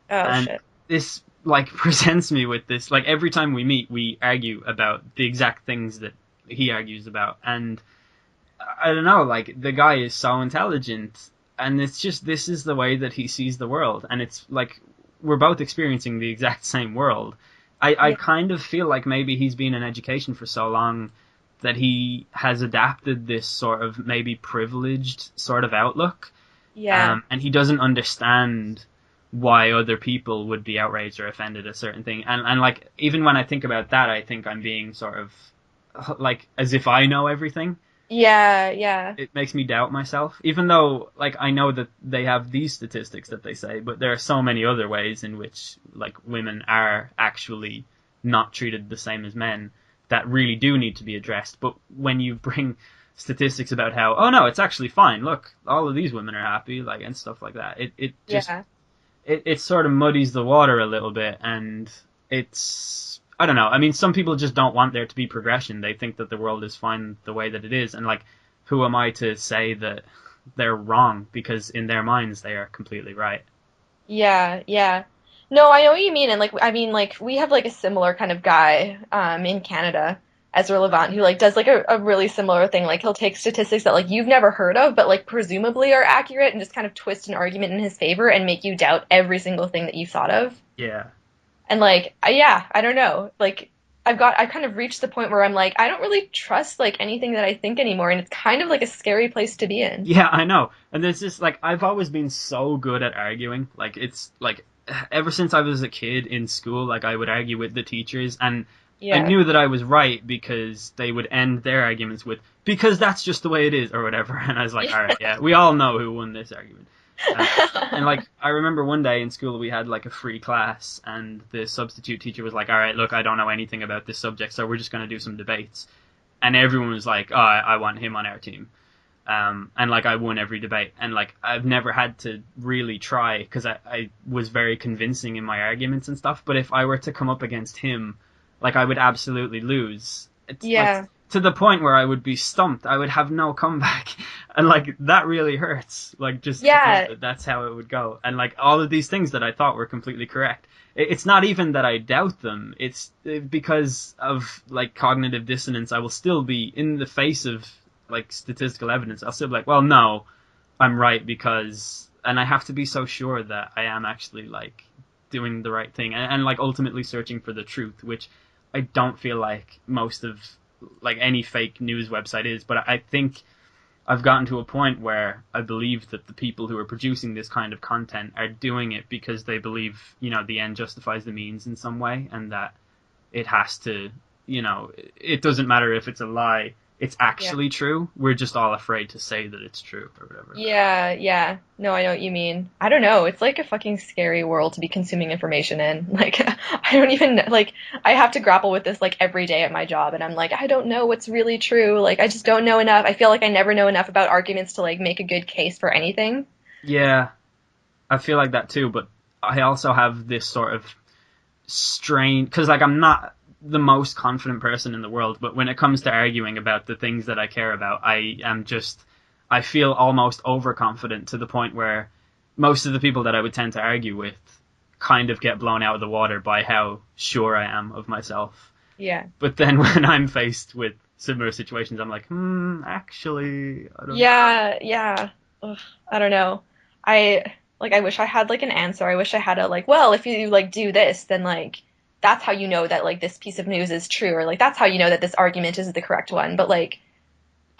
Shit. This like presents me with this, like, every time we meet, we argue about the exact things that he argues about, and I don't know, like, the guy is so intelligent, and it's just, this is the way that he sees the world, and it's like, we're both experiencing the exact same world. I kind of feel like maybe he's been in education for so long that he has adapted this sort of maybe privileged sort of outlook. Yeah. And he doesn't understand why other people would be outraged or offended at a certain thing. And like, even when I think about that, I think I'm being sort of like, as if I know everything. Yeah, yeah. It makes me doubt myself, even though, like, I know that they have these statistics that they say, but there are so many other ways in which, like, women are actually not treated the same as men that really do need to be addressed. But when you bring statistics about how, oh no, it's actually fine, look, all of these women are happy, like, and stuff like that, it just, it sort of muddies the water a little bit, and it's, I don't know. I mean, some people just don't want there to be progression. They think that the world is fine the way that it is. And, like, who am I to say that they're wrong? Because in their minds, they are completely right. Yeah, yeah. No, I know what you mean. And, like, I mean, like, we have, like, a similar kind of guy in Canada, Ezra Levant, who, like, does, like, a really similar thing. Like, he'll take statistics that, like, you've never heard of, but, like, presumably are accurate and just kind of twist an argument in his favor and make you doubt every single thing that you thought of. Yeah. And like, I don't know. Like, I've kind of reached the point where I'm like, I don't really trust like anything that I think anymore, and it's kind of like a scary place to be in. Yeah, I know. And there's just, like, I've always been so good at arguing. Like, it's like, ever since I was a kid in school, like, I would argue with the teachers, and I knew that I was right because they would end their arguments with, because that's just the way it is, or whatever. And I was like, all right, yeah, we all know who won this argument. And like, I remember one day in school we had like a free class, and the substitute teacher was like, "All right, look, I don't know anything about this subject, so we're just going to do some debates." And everyone was like, "Oh, I want him on our team." And like, I won every debate, and like, I've never had to really try because I was very convincing in my arguments and stuff. But if I were to come up against him, like, I would absolutely lose. It's Yeah. like, to the point where I would be stumped. I would have no comeback. And like, that really hurts. Like, just to think Yeah. that that's how it would go. And like, all of these things that I thought were completely correct. It's not even that I doubt them. It's because of like cognitive dissonance. I will still be in the face of like statistical evidence. I'll still be like, well, no, I'm right because, and I have to be so sure that I am actually like doing the right thing and like ultimately searching for the truth, which I don't feel like most of like any fake news website is. But I think I've gotten to a point where I believe that the people who are producing this kind of content are doing it because they believe, you know, the end justifies the means in some way, and that it has to, you know, it doesn't matter if it's a lie, it's actually true. We're just all afraid to say that it's true or whatever. Yeah, yeah. No, I know what you mean. I don't know. It's like a fucking scary world to be consuming information in. Like, I don't even, like, I have to grapple with this, like, every day at my job, and I'm like, I don't know what's really true. Like, I just don't know enough. I feel like I never know enough about arguments to, like, make a good case for anything. Yeah, I feel like that too, but I also have this sort of strain, because like, I'm not the most confident person in the world, but when it comes to arguing about the things that I care about, I feel almost overconfident to the point where most of the people that I would tend to argue with kind of get blown out of the water by how sure I am of myself. Yeah. But then when I'm faced with similar situations, I'm like, actually, I don't know. Yeah, yeah. Ugh, I don't know. I wish I had like an answer. I wish I had a like, well, if you like do this, then like that's how you know that like this piece of news is true, or like that's how you know that this argument is the correct one. But like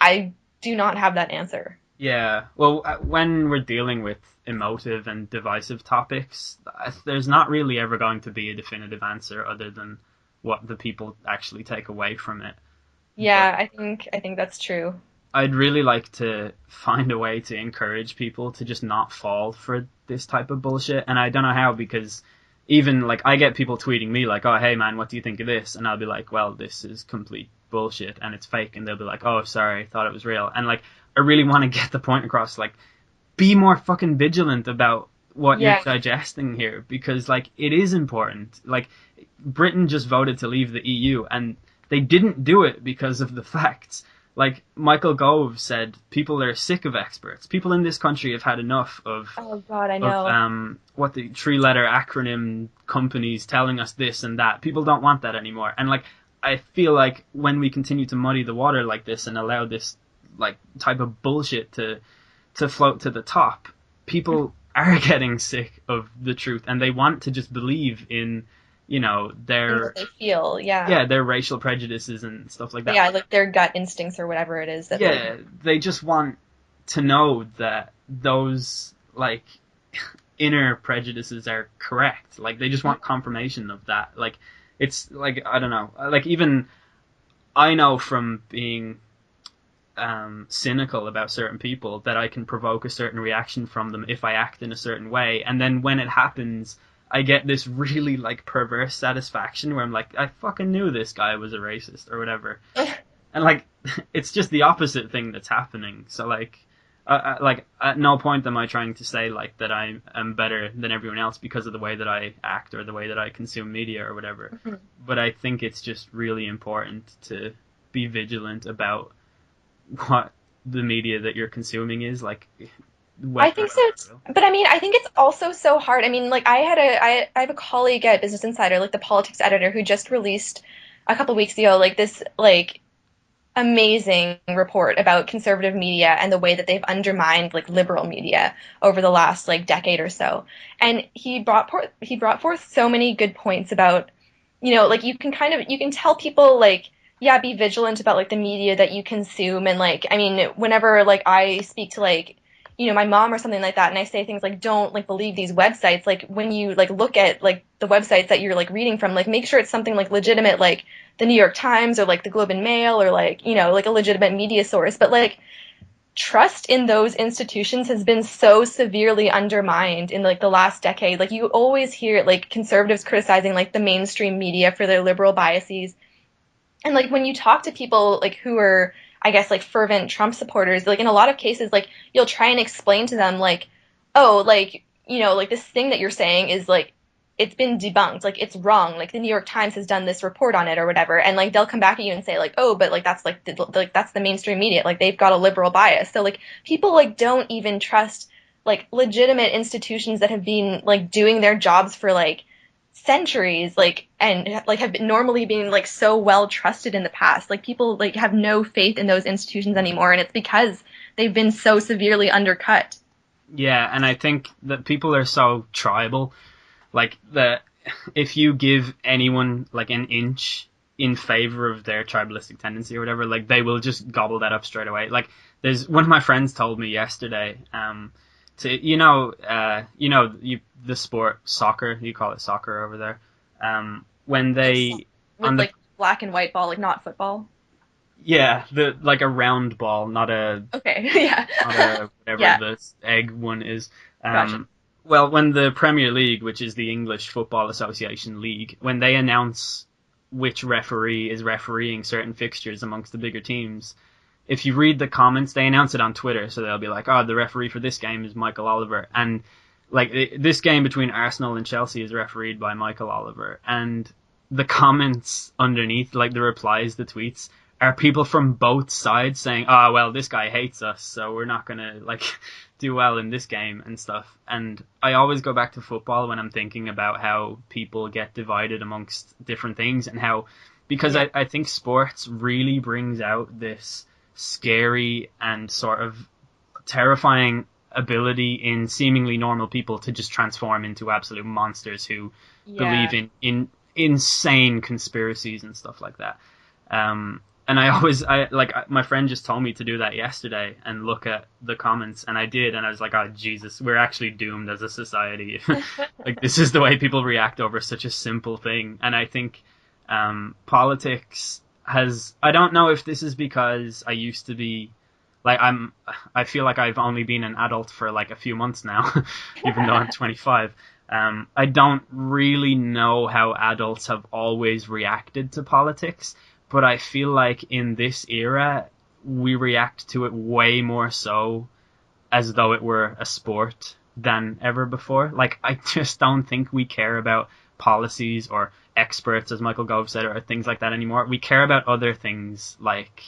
I do not have that answer. Yeah, well, when we're dealing with emotive and divisive topics, there's not really ever going to be a definitive answer other than what the people actually take away from it. But Yeah, I think that's true. I'd really like to find a way to encourage people to just not fall for this type of bullshit, and I don't know how, because even like, I get people tweeting me like, "Oh, hey man, what do you think of this?" And I'll be like, "Well, this is complete bullshit and it's fake," and they'll be like, "Oh, sorry, thought it was real." And like, I really want to get the point across, like, be more fucking vigilant about what you're Yeah. digesting here, because like, it is important. Like, Britain just voted to leave the EU, and they didn't do it because of the facts. Like, Michael Gove said, people are sick of experts. People in this country have had enough Oh God, I of know. what the three-letter acronym companies telling us this and that. People don't want that anymore. And like, I feel like when we continue to muddy the water like this and allow this like type of bullshit to float to the top, people are getting sick of the truth, and they want to just believe in, you know, And their, what they feel, yeah. yeah, their racial prejudices and stuff like that. Yeah, like their gut instincts or whatever it is that like Yeah, they just want to know that those like inner prejudices are correct. Like, they just want confirmation of that. Like, it's like, I don't know. Like, even I know from being cynical about certain people that I can provoke a certain reaction from them if I act in a certain way, and then when it happens, I get this really like perverse satisfaction where I'm like, I fucking knew this guy was a racist or whatever. And like, it's just the opposite thing that's happening. So like, like, at no point am I trying to say like that I am better than everyone else because of the way that I act or the way that I consume media or whatever. But I think it's just really important to be vigilant about what the media that you're consuming is like. I think so, but I mean, I think it's also so hard. I mean, like I have a colleague at Business Insider, like the politics editor, who just released a couple weeks ago, like this like amazing report about conservative media and the way that they've undermined like liberal media over the last like decade or so. And he brought forth so many good points about, you know, like you can tell people like, yeah, be vigilant about like the media that you consume. And like, I mean, whenever like I speak to like, you know, my mom or something like that, and I say things like, don't like believe these websites, like when you like look at like the websites that you're like reading from, like make sure it's something like legitimate, like the New York Times or like the Globe and Mail or like, you know, like a legitimate media source. But like trust in those institutions has been so severely undermined in like the last decade. Like you always hear like conservatives criticizing like the mainstream media for their liberal biases. And like when you talk to people like who are, I guess, like fervent Trump supporters, like in a lot of cases, like you'll try and explain to them like, oh, like, you know, like this thing that you're saying is like it's been debunked, like it's wrong, like the New York Times has done this report on it or whatever, and like they'll come back at you and say like, oh, but like that's the mainstream media, like they've got a liberal bias. So like people like don't even trust like legitimate institutions that have been like doing their jobs for like centuries, like, and like have been normally been like so well trusted in the past. Like people like have no faith in those institutions anymore, and it's because they've been so severely undercut. Yeah, and I think that people are so tribal, like that if you give anyone like an inch in favor of their tribalistic tendency or whatever, like they will just gobble that up straight away. Like there's one of my friends told me yesterday, the sport soccer, you call it soccer over there. When they with like black and white ball, like not football. Yeah, the like a round ball, not a okay, yeah, not a whatever yeah. the egg one is. Gotcha. Well, when the Premier League, which is the English Football Association league, when they announce which referee is refereeing certain fixtures amongst the bigger teams, if you read the comments, they announce it on Twitter, so they'll be like, "Oh, the referee for this game is Michael Oliver," and like this game between Arsenal and Chelsea is refereed by Michael Oliver, and the comments underneath, like the replies, the tweets, are people from both sides saying, "Oh, well, this guy hates us, so we're not gonna like do well in this game," and stuff. And I always go back to football when I'm thinking about how people get divided amongst different things, and how, because I think sports really brings out this scary and sort of terrifying ability in seemingly normal people to just transform into absolute monsters who believe in insane conspiracies and stuff like that. And my friend just told me to do that yesterday and look at the comments, and I did, and I was like, oh Jesus, we're actually doomed as a society. Like this is the way people react over such a simple thing. And I think politics has, I don't know if this is because I used to be like, I feel like I've only been an adult for like a few months now, even though I'm 25. I don't really know how adults have always reacted to politics, but I feel like in this era, we react to it way more so as though it were a sport than ever before. Like, I just don't think we care about policies or experts, as Michael Gove said, or things like that anymore. We care about other things like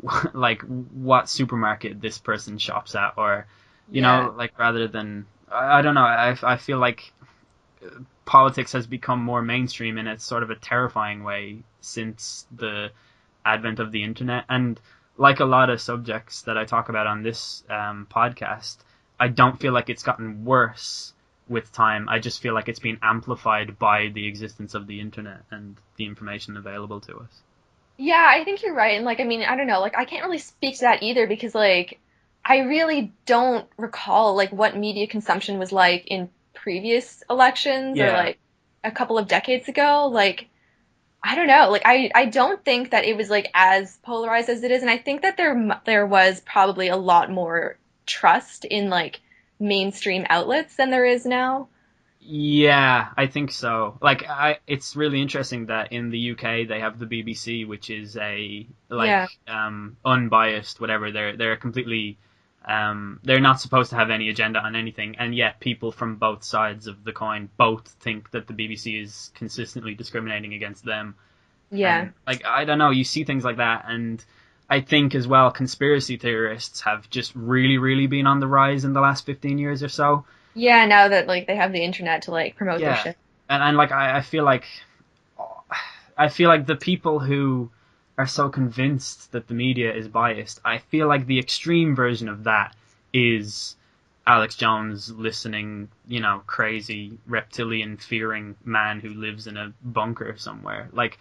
what supermarket this person shops at, or, you know, like rather than, I don't know, I feel like politics has become more mainstream in a sort of a terrifying way since the advent of the internet. And like a lot of subjects that I talk about on this podcast, I don't feel like it's gotten worse with time. I just feel like it's been amplified by the existence of the internet and the information available to us. Yeah, I think you're right. And like, I mean, I don't know, like I can't really speak to that either because like I really don't recall like what media consumption was like in previous elections or like a couple of decades ago. Like, I don't know. Like, I don't think that it was like as polarized as it is, and I think that there was probably a lot more trust in like mainstream outlets than there is now. Yeah, I think so. Like, it's really interesting that in the UK they have the BBC, which is a unbiased whatever. They're completely they're not supposed to have any agenda on anything, and yet people from both sides of the coin both think that the BBC is consistently discriminating against them. Yeah. And, like, I don't know, you see things like that, and I think as well conspiracy theorists have just really, really been on the rise in the last 15 years or so. Yeah, now that like they have the internet to like promote their shit. And like I feel like the people who are so convinced that the media is biased, I feel like the extreme version of that is Alex Jones listening, you know, crazy reptilian fearing man who lives in a bunker somewhere. Like,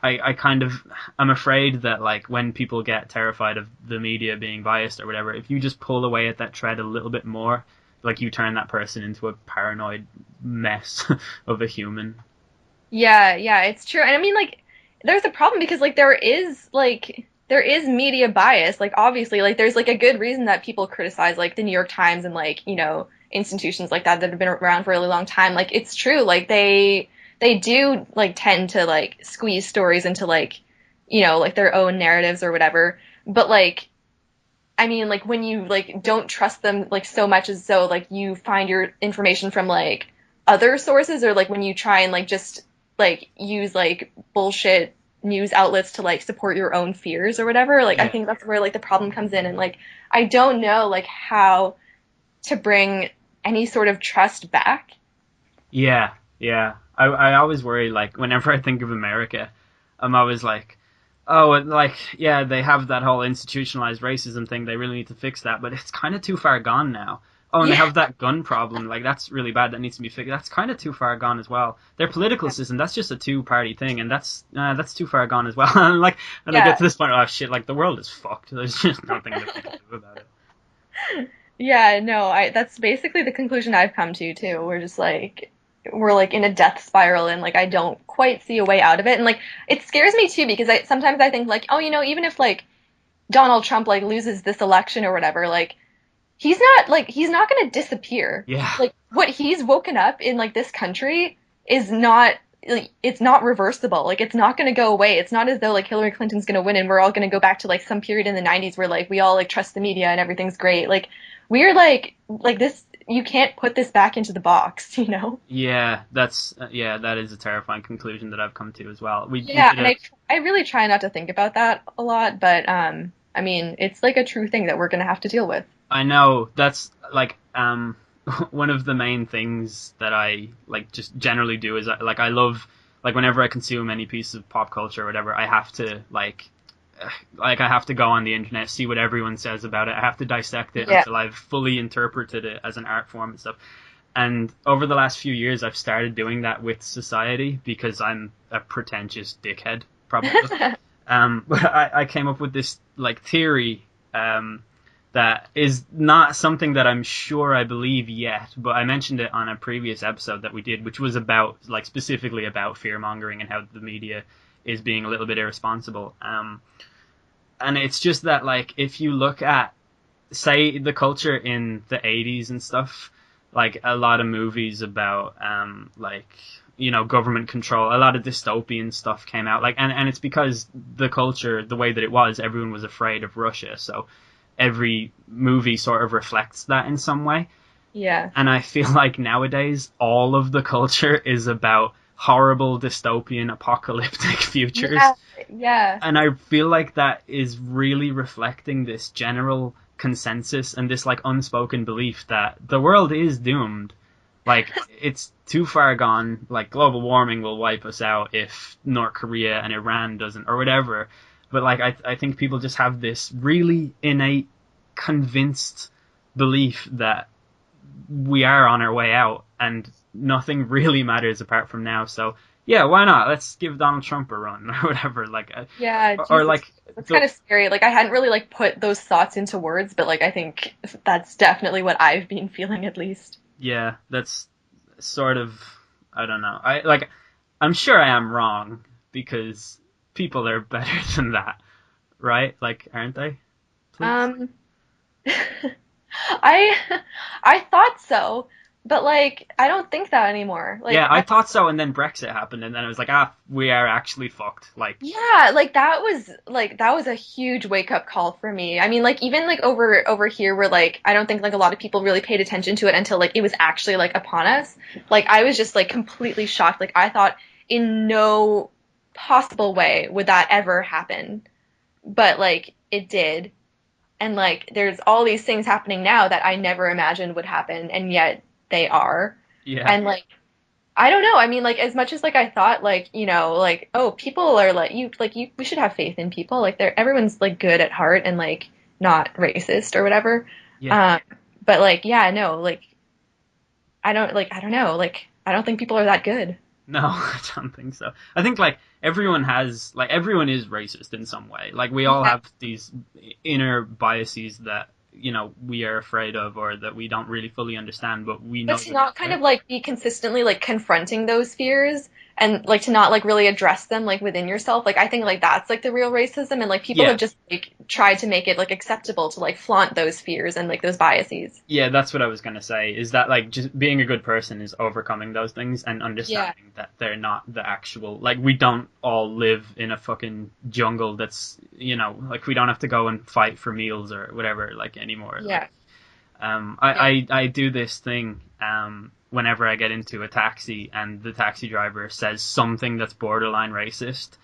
I'm afraid that like when people get terrified of the media being biased or whatever, if you just pull away at that thread a little bit more, like you turn that person into a paranoid mess of a human. Yeah, it's true. And I mean, like, there's a problem because like there there is media bias. Like, obviously, like, there's, like, a good reason that people criticize, like, the New York Times and, like, you know, institutions like that have been around for a really long time. Like, it's true. Like, they do, like, tend to, like, squeeze stories into, like, you know, like, their own narratives or whatever. But, like, I mean, like, when you, like, don't trust them, like, so much as so, like, you find your information from, like, other sources, or, like, when you try and, like, just, like, use, like, bullshit news outlets to, like, support your own fears or whatever. Like, I think that's where, like, the problem comes in. And, like, I don't know, like, how to bring any sort of trust back. Yeah. I always worry, like, whenever I think of America, I'm always like, oh, like, yeah, they have that whole institutionalized racism thing. They really need to fix that, but it's kind of too far gone now. Oh, and they have that gun problem. Like, that's really bad. That needs to be fixed. That's kind of too far gone as well. Their political system, that's just a two-party thing, and that's too far gone as well. And, like, and I get to this point, oh, shit, like, the world is fucked. There's just nothing that we can do about it. Yeah, no, that's basically the conclusion I've come to, too. We're like in a death spiral, and like I don't quite see a way out of it. And like it scares me too, because sometimes I think like, oh, you know, even if like Donald Trump like loses this election or whatever, like he's not going to disappear. Yeah. Like what he's woken up in like this country is not, like, it's not reversible. Like it's not going to go away. It's not as though like Hillary Clinton's going to win and we're all going to go back to like some period in the 90s where like we all like trust the media and everything's great. Like we're like this, you can't put this back into the box, you know? Yeah, that is a terrifying conclusion that I've come to as well. I really try not to think about that a lot, but I mean, it's like a true thing that we're going to have to deal with. I know, that's like one of the main things that I like just generally do is like I love, like, whenever I consume any piece of pop culture or whatever, I have to like I have to go on the internet, see what everyone says about it. I have to dissect it until I've fully interpreted it as an art form and stuff. And over the last few years, I've started doing that with society because I'm a pretentious dickhead, probably. But I came up with this like theory that is not something that I'm sure I believe yet, but I mentioned it on a previous episode that we did, which was about, like, specifically about fear-mongering and how the media is being a little bit irresponsible. And it's just that, like, if you look at, say, the culture in the 80s and stuff, like, a lot of movies about, like, you know, government control, a lot of dystopian stuff came out, like, and it's because the culture, the way that it was, everyone was afraid of Russia, so every movie sort of reflects that in some way. Yeah. And I feel like nowadays, all of the culture is about horrible dystopian apocalyptic futures. Yeah. And I feel like that is really reflecting this general consensus and this like unspoken belief that the world is doomed. Like, it's too far gone. Like, global warming will wipe us out if North Korea and Iran doesn't, or whatever. But like, I think people just have this really innate, convinced belief that we are on our way out and nothing really matters apart from now. So yeah, why not? Let's give Donald Trump a run or whatever. Like, yeah, or like, it's kind of scary. Like, I hadn't really like put those thoughts into words, but like, I think that's definitely what I've been feeling, at least. Yeah, that's sort of, I don't know. I'm sure I am wrong because people are better than that, right? Like, aren't they? Please? I thought so, but like I don't think that anymore. Like, yeah, I thought so, and then Brexit happened, and then I was like, we are actually fucked. Like, yeah, like that was a huge wake up call for me. I mean, like even like over here, where like I don't think like a lot of people really paid attention to it until like it was actually like upon us. Like I was just like completely shocked. Like I thought in no possible way would that ever happen, but like it did. And like there's all these things happening now that I never imagined would happen, and yet they are. yeah. And like I don't know. I mean, like as much as like I thought, like, you know, like, oh, people are we should have faith in people. Like everyone's like good at heart and like not racist or whatever. Yeah. But like, yeah, no, like I don't know, like I don't think people are that good. No, I don't think so. I think like everyone is racist in some way. Like we all have these inner biases that, you know, we are afraid of or that we don't really fully understand, but we know. But to not kind of like be consistently like confronting those fears and like to not like really address them like within yourself. Like I think like that's like the real racism, and like people Yeah. have just like tried to make it like acceptable to like flaunt those fears and like those biases. Yeah, that's what I was going to say, is that like just being a good person is overcoming those things and understanding that they're not the actual, like we don't all live in a fucking jungle that's, you know, like we don't have to go and fight for meals or whatever like anymore. Yeah. I do this thing whenever I get into a taxi and the taxi driver says something that's borderline racist,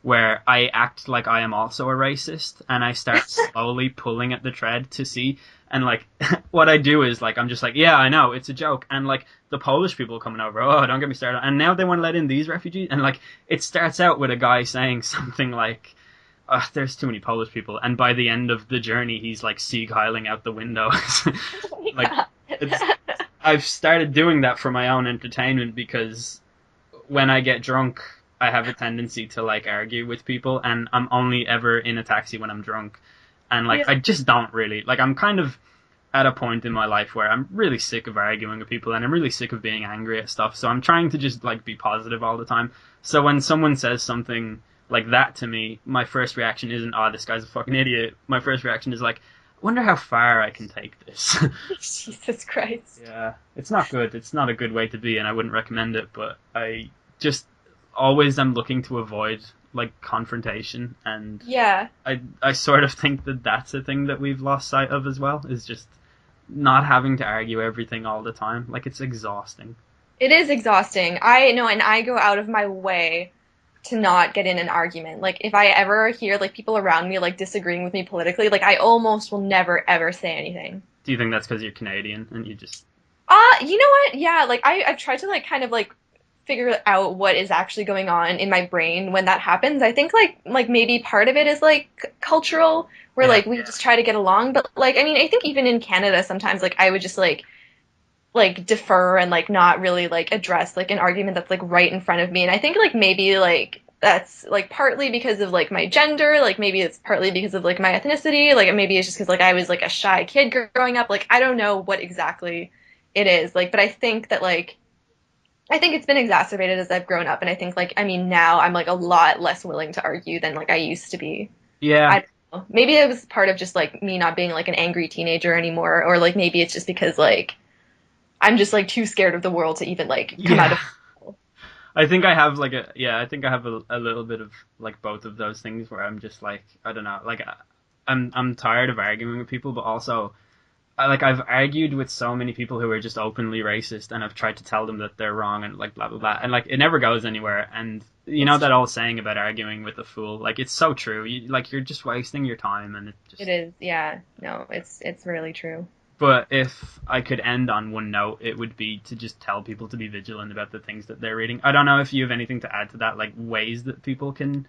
where I act like I am also a racist and I start slowly pulling at the thread to see. And like what I do is like I'm just like, yeah, I know, it's a joke. And like the Polish people coming over, oh, don't get me started. And now they want to let in these refugees. And like it starts out with a guy saying something like, there's too many Polish people, and by the end of the journey he's like Sieg-heiling out the window. Like I've started doing that for my own entertainment, because when I get drunk I have a tendency to like argue with people, and I'm only ever in a taxi when I'm drunk, and like I just don't really like, I'm kind of at a point in my life where I'm really sick of arguing with people and I'm really sick of being angry at stuff, so I'm trying to just like be positive all the time. So when someone says something like that to me, my first reaction isn't, oh, this guy's a fucking idiot. My first reaction is like, I wonder how far I can take this. Jesus Christ. Yeah, it's not good. It's not a good way to be, and I wouldn't recommend it, but I just always am looking to avoid like confrontation, and I sort of think that that's a thing that we've lost sight of as well, is just not having to argue everything all the time. Like, it's exhausting. It is exhausting. I know, and I go out of my way to not get in an argument. Like, if I ever hear, like, people around me, like, disagreeing with me politically, like, I almost will never, ever say anything. Do you think that's because you're Canadian and you just... You know what? Yeah, like, I've tried to, like, kind of, like, figure out what is actually going on in my brain when that happens. I think, like maybe part of it is, like, cultural, where, like, we just try to get along. But, like, I mean, I think even in Canada sometimes, like, I would just, like, defer and like not really like address like an argument that's like right in front of me. And I think like maybe like that's like partly because of like my gender, like maybe it's partly because of like my ethnicity, like maybe it's just because like I was like a shy kid growing up. Like I don't know what exactly it is, like, but I think that like I think it's been exacerbated as I've grown up, and I think like I mean now I'm like a lot less willing to argue than like I used to be. Yeah. I don't know. Maybe it was part of just like me not being like an angry teenager anymore, or like maybe it's just because like I'm just like too scared of the world to even like come out of. I think I have like I think I have a little bit of like both of those things, where I'm just like, I don't know, like I'm tired of arguing with people, but also I've argued with so many people who are just openly racist, and I've tried to tell them that they're wrong and like blah blah blah, and like it never goes anywhere. And you know that old saying about arguing with a fool, like it's so true. You're just wasting your time, and it is. Yeah, no, it's really true. But if I could end on one note, it would be to just tell people to be vigilant about the things that they're reading. I don't know if you have anything to add to that, like ways that people can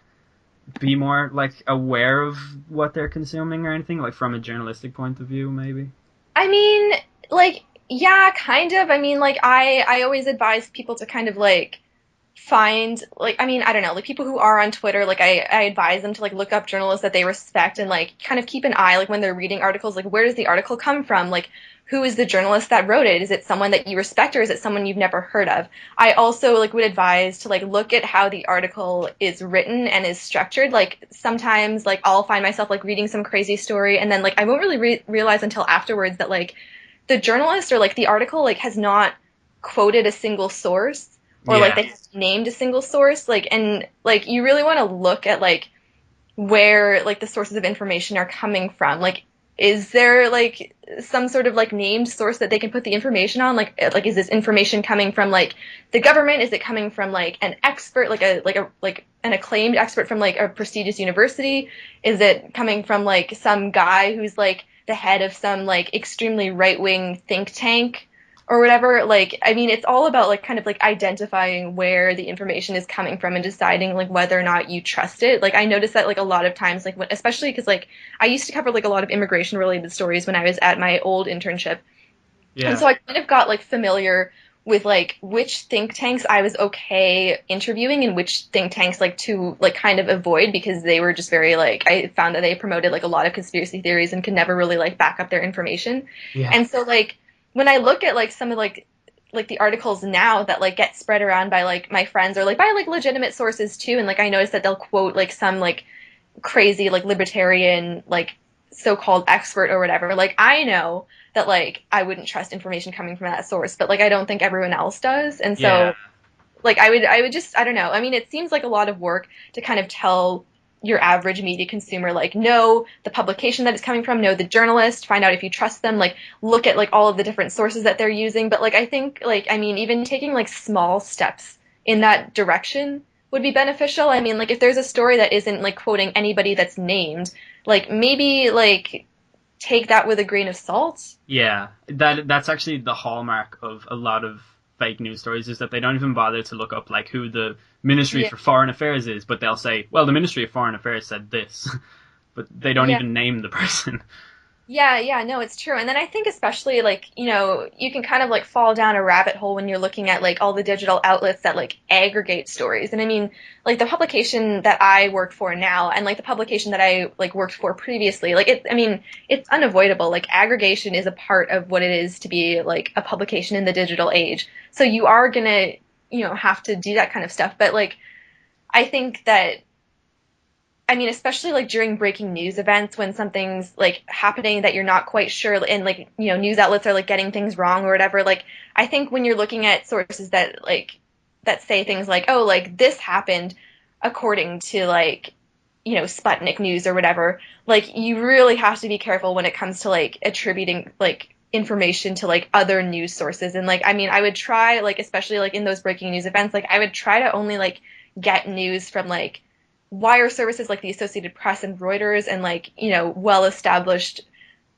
be more like aware of what they're consuming or anything, like from a journalistic point of view, maybe. I mean, like, yeah, kind of. I mean, like, I always advise people to kind of like find, like, I mean, I don't know, like people who are on Twitter, like I advise them to like look up journalists that they respect and like kind of keep an eye, like when they're reading articles, like where does the article come from? Like, who is the journalist that wrote it? Is it someone that you respect, or is it someone you've never heard of? I also like would advise to like look at how the article is written and is structured. Like sometimes like I'll find myself like reading some crazy story, and then like I won't really realize until afterwards that like the journalist or like the article like has not quoted a single source, or like they have named a single source, like, and like you really want to look at like where like the sources of information are coming from. Like, is there like some sort of like named source that they can put the information on? Like is this information coming from like the government? Is it coming from like an expert, like an acclaimed expert from like a prestigious university? Is it coming from like some guy who's like the head of some like extremely right-wing think tank or whatever? Like, I mean, it's all about like kind of like identifying where the information is coming from and deciding like whether or not you trust it. Like, I noticed that like a lot of times, like when, especially because like I used to cover like a lot of immigration related stories when I was at my old internship. Yeah. And so I kind of got like familiar with like which think tanks I was okay interviewing and which think tanks like to like kind of avoid, because they were just very like, I found that they promoted like a lot of conspiracy theories and could never really like back up their information. Yeah. And so like when I look at like some of like like the articles now that like get spread around by like my friends or like by like legitimate sources too, and like I noticed that they'll quote like some like crazy like libertarian like so-called expert or whatever. Like I know that like I wouldn't trust information coming from that source, but like I don't think everyone else does. And Yeah. so like I would just I don't know. I mean, it seems like a lot of work to kind of tell your average media consumer like know the publication that it's coming from, know the journalist, find out if you trust them, like look at like all of the different sources that they're using. But like I think like I mean even taking like small steps in that direction would be beneficial. I mean, like if there's a story that isn't like quoting anybody that's named, like maybe like take that with a grain of salt. Yeah, that's actually the hallmark of a lot of fake news stories, is that they don't even bother to look up like who the Ministry Yeah. for Foreign Affairs is, but they'll say, well, the Ministry of Foreign Affairs said this, but they don't Yeah. even name the person. Yeah, yeah, no, it's true. And then I think especially like, you know, you can kind of like fall down a rabbit hole when you're looking at like all the digital outlets that like aggregate stories. And I mean, like the publication that I work for now and like the publication that I like worked for previously, like it, I mean, it's unavoidable. Like aggregation is a part of what it is to be like a publication in the digital age. So you are gonna, you know, have to do that kind of stuff. But like, I think that I mean, especially like during breaking news events when something's like happening that you're not quite sure and like, you know, news outlets are like getting things wrong or whatever. Like, I think when you're looking at sources that like, that say things like, oh, like this happened according to like, you know, Sputnik News or whatever, like you really have to be careful when it comes to like attributing like information to like other news sources. And like, I mean, I would try like, especially like in those breaking news events, like I would try to only like get news from like, wire services like the Associated Press and Reuters and like, you know, well-established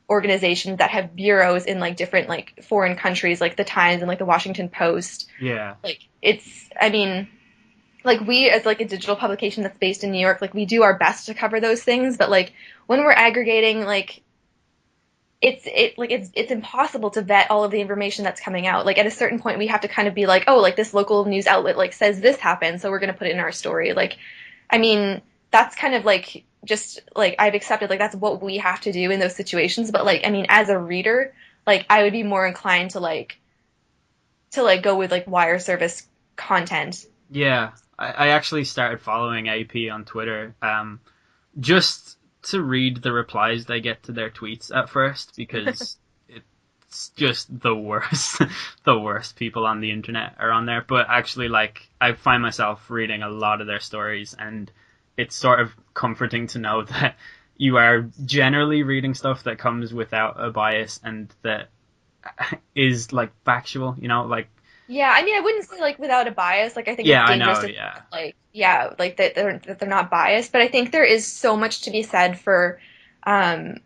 organizations that have bureaus in like different like foreign countries like the Times and like the Washington Post. Yeah. Like it's I mean, like we as like a digital publication that's based in New York, like we do our best to cover those things, but like when we're aggregating like it's impossible to vet all of the information that's coming out. Like at a certain point we have to kind of be like, oh, like this local news outlet like says this happened, so we're going to put it in our story. Like I mean, that's kind of like just like I've accepted like that's what we have to do in those situations. But like I mean, as a reader, like I would be more inclined to like go with like wire service content. Yeah, I actually started following AP on Twitter, just to read the replies they get to their tweets at first, because it's just the worst. The worst people on the internet are on there. But actually, like, I find myself reading a lot of their stories, and it's sort of comforting to know that you are generally reading stuff that comes without a bias and that is like factual, you know, like. Yeah, I mean, I wouldn't say like without a bias. Like I think Yeah, it's I dangerous know. to Yeah, like yeah, like that they're not biased. But I think there is so much to be said for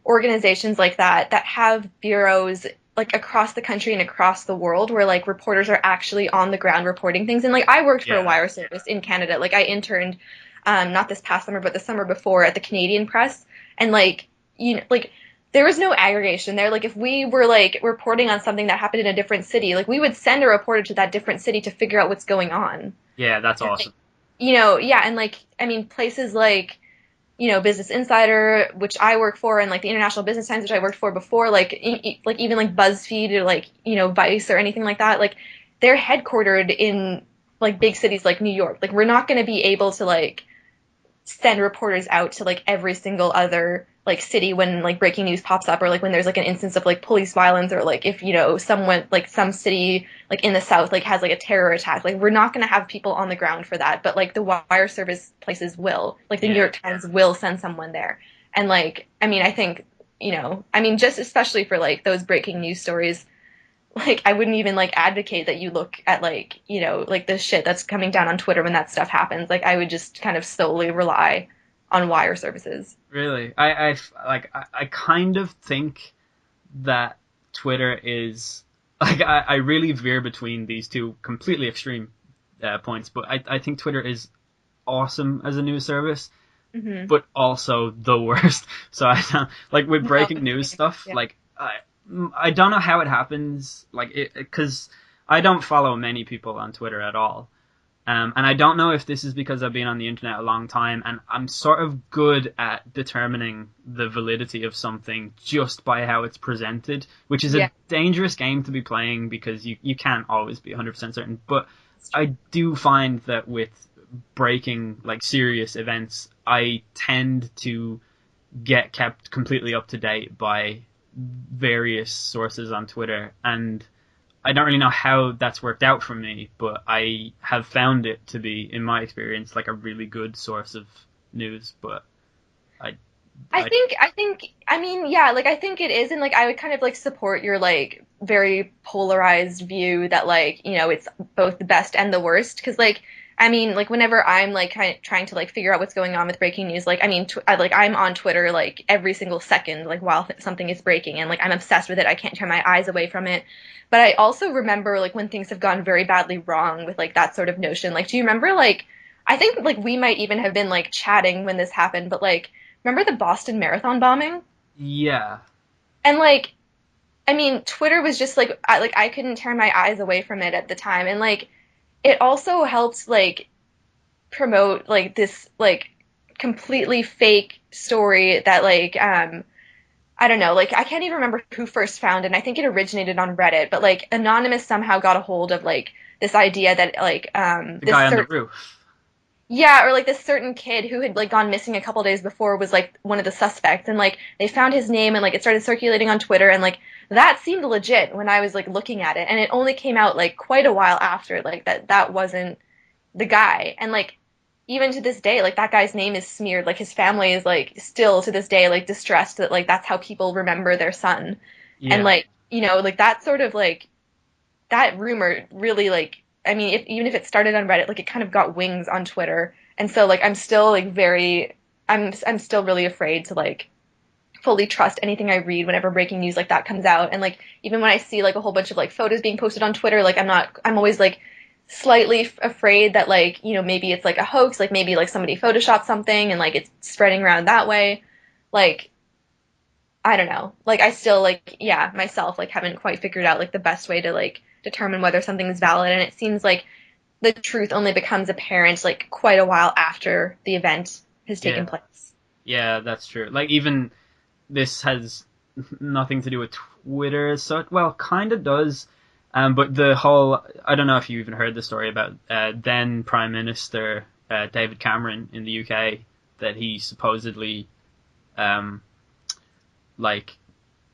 organizations like that have bureaus like across the country and across the world where like reporters are actually on the ground reporting things. And like I worked for a yeah, wire service in Canada. Like I interned not this past summer but the summer before at the Canadian Press, and like you know like there was no aggregation there. Like if we were like reporting on something that happened in a different city, like we would send a reporter to that different city to figure out what's going on. yeah. That's And like, awesome. you know, yeah, and like I mean places like you know Business Insider, which I work for, and like the International Business Times, which I worked for before, like like even like BuzzFeed or like you know Vice or anything like that, like they're headquartered in like big cities like New York. Like we're not going to be able to like send reporters out to like every single other like city when like breaking news pops up or like when there's like an instance of like police violence or like if you know someone like some city like in the south like has like a terror attack. Like we're not going to have people on the ground for that, but like the wire service places will, like the New Yeah, York Times will send someone there. And like I mean I think you know I mean just especially for like those breaking news stories, like I wouldn't even like advocate that you look at like you know like the shit that's coming down on Twitter when that stuff happens. Like I would just kind of solely rely on wire services. really. I kind of think that Twitter is like I really veer between these two completely extreme points, but I think Twitter is awesome as a news service, Mm-hmm. but also the worst. So I don't like with No, breaking news same. stuff. Yeah. Like I don't know how it happens. Like because I don't follow many people on Twitter at all. And I don't know if this is because I've been on the internet a long time and I'm sort of good at determining the validity of something just by how it's presented, which is a dangerous game to be playing because you can't always be 100% certain. But I do find that with breaking, like, serious events, I tend to get kept completely up to date by various sources on Twitter, and I don't really know how that's worked out for me, but I have found it to be, in my experience, like a really good source of news. But I think it is, and like I would kind of like support your like very polarized view that like, you know, it's both the best and the worst, because like I mean, like whenever I'm like kind of trying to like figure out what's going on with breaking news, like I mean, I'm on Twitter like every single second, like while something is breaking, and like I'm obsessed with it. I can't turn my eyes away from it. But I also remember like when things have gone very badly wrong with like that sort of notion. Like, do you remember like I think like we might even have been like chatting when this happened, but like remember the Boston Marathon bombing? yeah, And like I mean, Twitter was just like I couldn't turn my eyes away from it at the time, and like it also helped like promote like this like completely fake story that like I don't know, like I can't even remember who first found it. And I think it originated on Reddit, but like Anonymous somehow got a hold of like this idea that like the this guy on the certain roof. yeah, or like this certain kid who had like gone missing a couple days before was like one of the suspects, and like they found his name and like it started circulating on Twitter, and like that seemed legit when I was like looking at it, and it only came out like quite a while after like that wasn't the guy. And like even to this day, like that guy's name is smeared. Like his family is like still to this day like distressed that like that's how people remember their son. And Yeah, like, you know, like that sort of like that rumor really like I mean, even if it started on Reddit, like it kind of got wings on Twitter. And so like I'm still like very I'm still really afraid to like fully trust anything I read whenever breaking news like that comes out. And like even when I see like a whole bunch of like photos being posted on Twitter, like I'm always like slightly afraid that like, you know, maybe it's like a hoax, like maybe like somebody photoshopped something and like it's spreading around that way. Like I don't know. Like I still like myself like haven't quite figured out like the best way to like determine whether something is valid, and it seems like the truth only becomes apparent like quite a while after the event has taken yeah, place. yeah, that's true. Like, even this has nothing to do with Twitter as such. Well, kind of does. But the whole, I don't know if you even heard the story about then Prime Minister David Cameron in the UK, that he supposedly um, like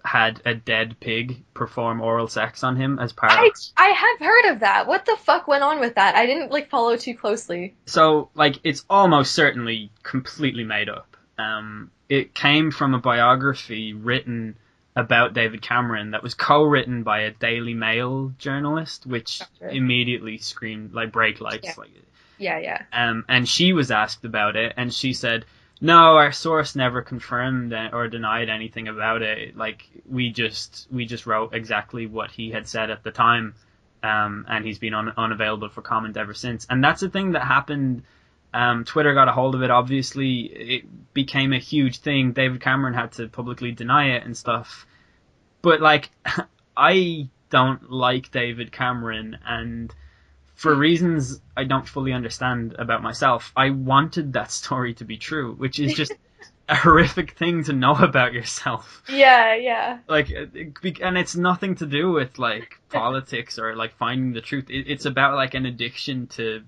had a dead pig perform oral sex on him as part of. I have heard of that. What the fuck went on with that? I didn't like follow too closely. So, like, it's almost certainly completely made up. It came from a biography written about David Cameron that was co-written by a Daily Mail journalist, which Gotcha. immediately screamed like brake lights. Yeah. Like, Yeah. and she was asked about it, and she said, "No, our source never confirmed or denied anything about it. Like, we just wrote exactly what he had said at the time." And he's been unavailable for comment ever since. And that's the thing that happened. Twitter got a hold of it, obviously. It became a huge thing. David Cameron had to publicly deny it and stuff. But, like, I don't like David Cameron, and for reasons I don't fully understand about myself, I wanted that story to be true, which is just a horrific thing to know about yourself. Yeah. Like, and it's nothing to do with like politics or like finding the truth. It's about like an addiction to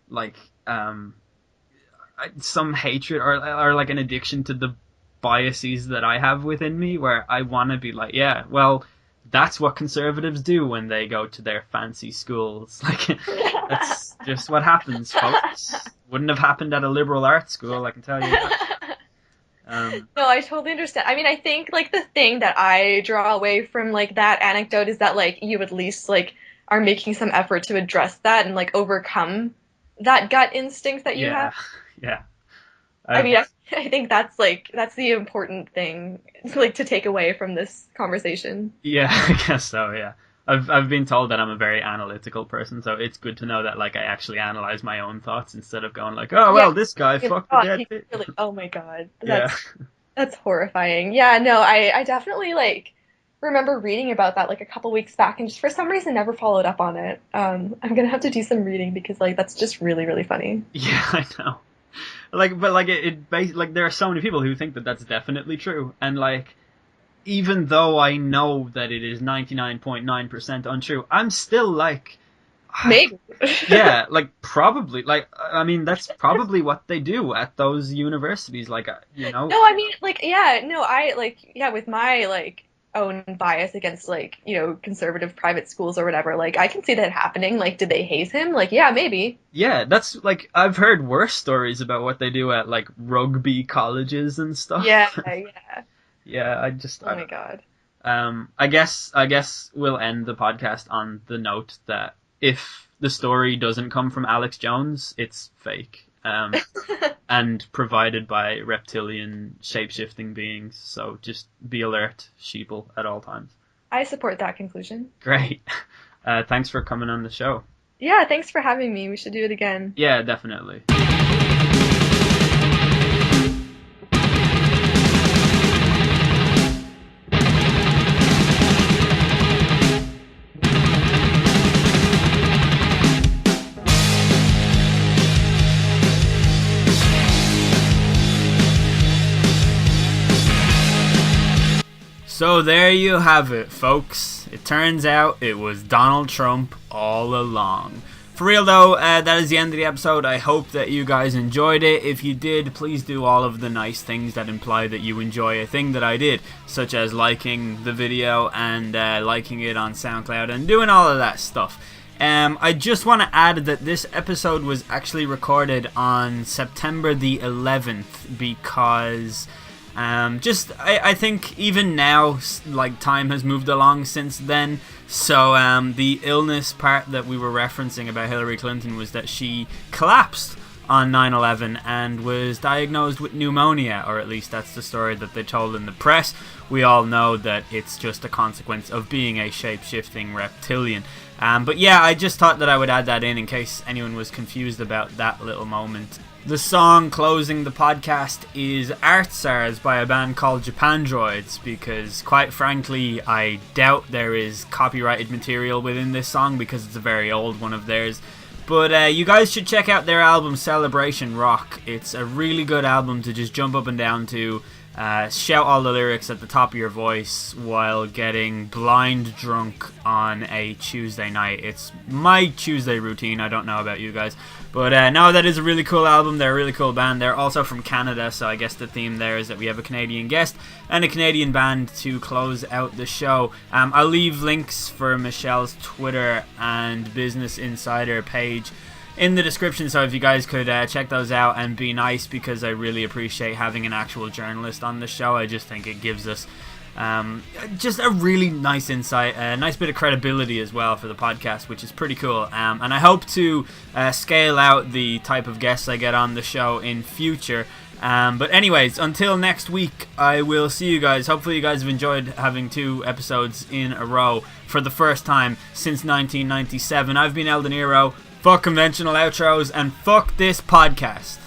like some hatred or like an addiction to the biases that I have within me, where I want to be like, yeah, well, that's what conservatives do when they go to their fancy schools. Like, that's just what happens, folks. Wouldn't have happened at a liberal arts school, I can tell you that. No, I totally understand. I mean, I think like the thing that I draw away from like that anecdote is that like you at least like are making some effort to address that and like overcome that gut instinct that you have. Yeah, yeah. I I've mean, I think that's like that's the important thing like to take away from this conversation. Yeah, I guess so. Yeah, I've been told that I'm a very analytical person, so it's good to know that like I actually analyze my own thoughts instead of going like, oh Yeah. well, this guy You're like, fucked the oh, dead he pig. really, oh my God, Yeah, that's horrifying. Yeah, no, I definitely like remember reading about that like a couple weeks back, and just for some reason never followed up on it. I'm gonna have to do some reading because like that's just really, really funny. Yeah, I know. But like there are so many people who think that that's definitely true, and like even though I know that it is 99.9% untrue, I'm still like maybe. Yeah, like probably, like I mean that's probably what they do at those universities, like you know. No, I mean like yeah, no, I like yeah with my like own bias against like conservative private schools or whatever, like I can see that happening. Like did they haze him? Like yeah, maybe. Yeah, that's like I've heard worse stories about what they do at like rugby colleges and stuff. Yeah, yeah. Yeah, Oh my god. I guess we'll end the podcast on the note that if the story doesn't come from Alex Jones, it's fake. And provided by reptilian shape-shifting beings. So just be alert, sheeple, at all times. I support that conclusion. Great. Thanks for coming on the show. Yeah, thanks for having me. We should do it again. Yeah, definitely. So there you have it, folks. It turns out it was Donald Trump all along. For real though, that is the end of the episode. I hope that you guys enjoyed it. If you did, please do all of the nice things that imply that you enjoy a thing that I did, such as liking the video and liking it on SoundCloud and doing all of that stuff. I just want to add that this episode was actually recorded on September the 11th because I think even now, like, time has moved along since then. So the illness part that we were referencing about Hillary Clinton was that she collapsed on 9/11 and was diagnosed with pneumonia, or at least that's the story that they told in the press. We all know that it's just a consequence of being a shape-shifting reptilian. But yeah, I just thought that I would add that in case anyone was confused about that little moment. The song closing the podcast is Artsars by a band called Japandroids, because quite frankly I doubt there is copyrighted material within this song because it's a very old one of theirs. But you guys should check out their album Celebration Rock. It's a really good album to just jump up and down to, shout all the lyrics at the top of your voice while getting blind drunk on a Tuesday night. It's my Tuesday routine. I don't know about you guys. But no, that is a really cool album. They're a really cool band. They're also from Canada, so I guess the theme there is that we have a Canadian guest and a Canadian band to close out the show. I'll leave links for Michelle's Twitter and Business Insider page in the description, so if you guys could check those out and be nice, because I really appreciate having an actual journalist on the show. I just think it gives us just a really nice insight, a nice bit of credibility as well for the podcast, which is pretty cool. And I hope to scale out the type of guests I get on the show in future. But anyways, until next week, I will see you guys. Hopefully you guys have enjoyed having 2 episodes in a row for the first time since 1997. I've been El De Niro. Fuck conventional outros and fuck this podcast.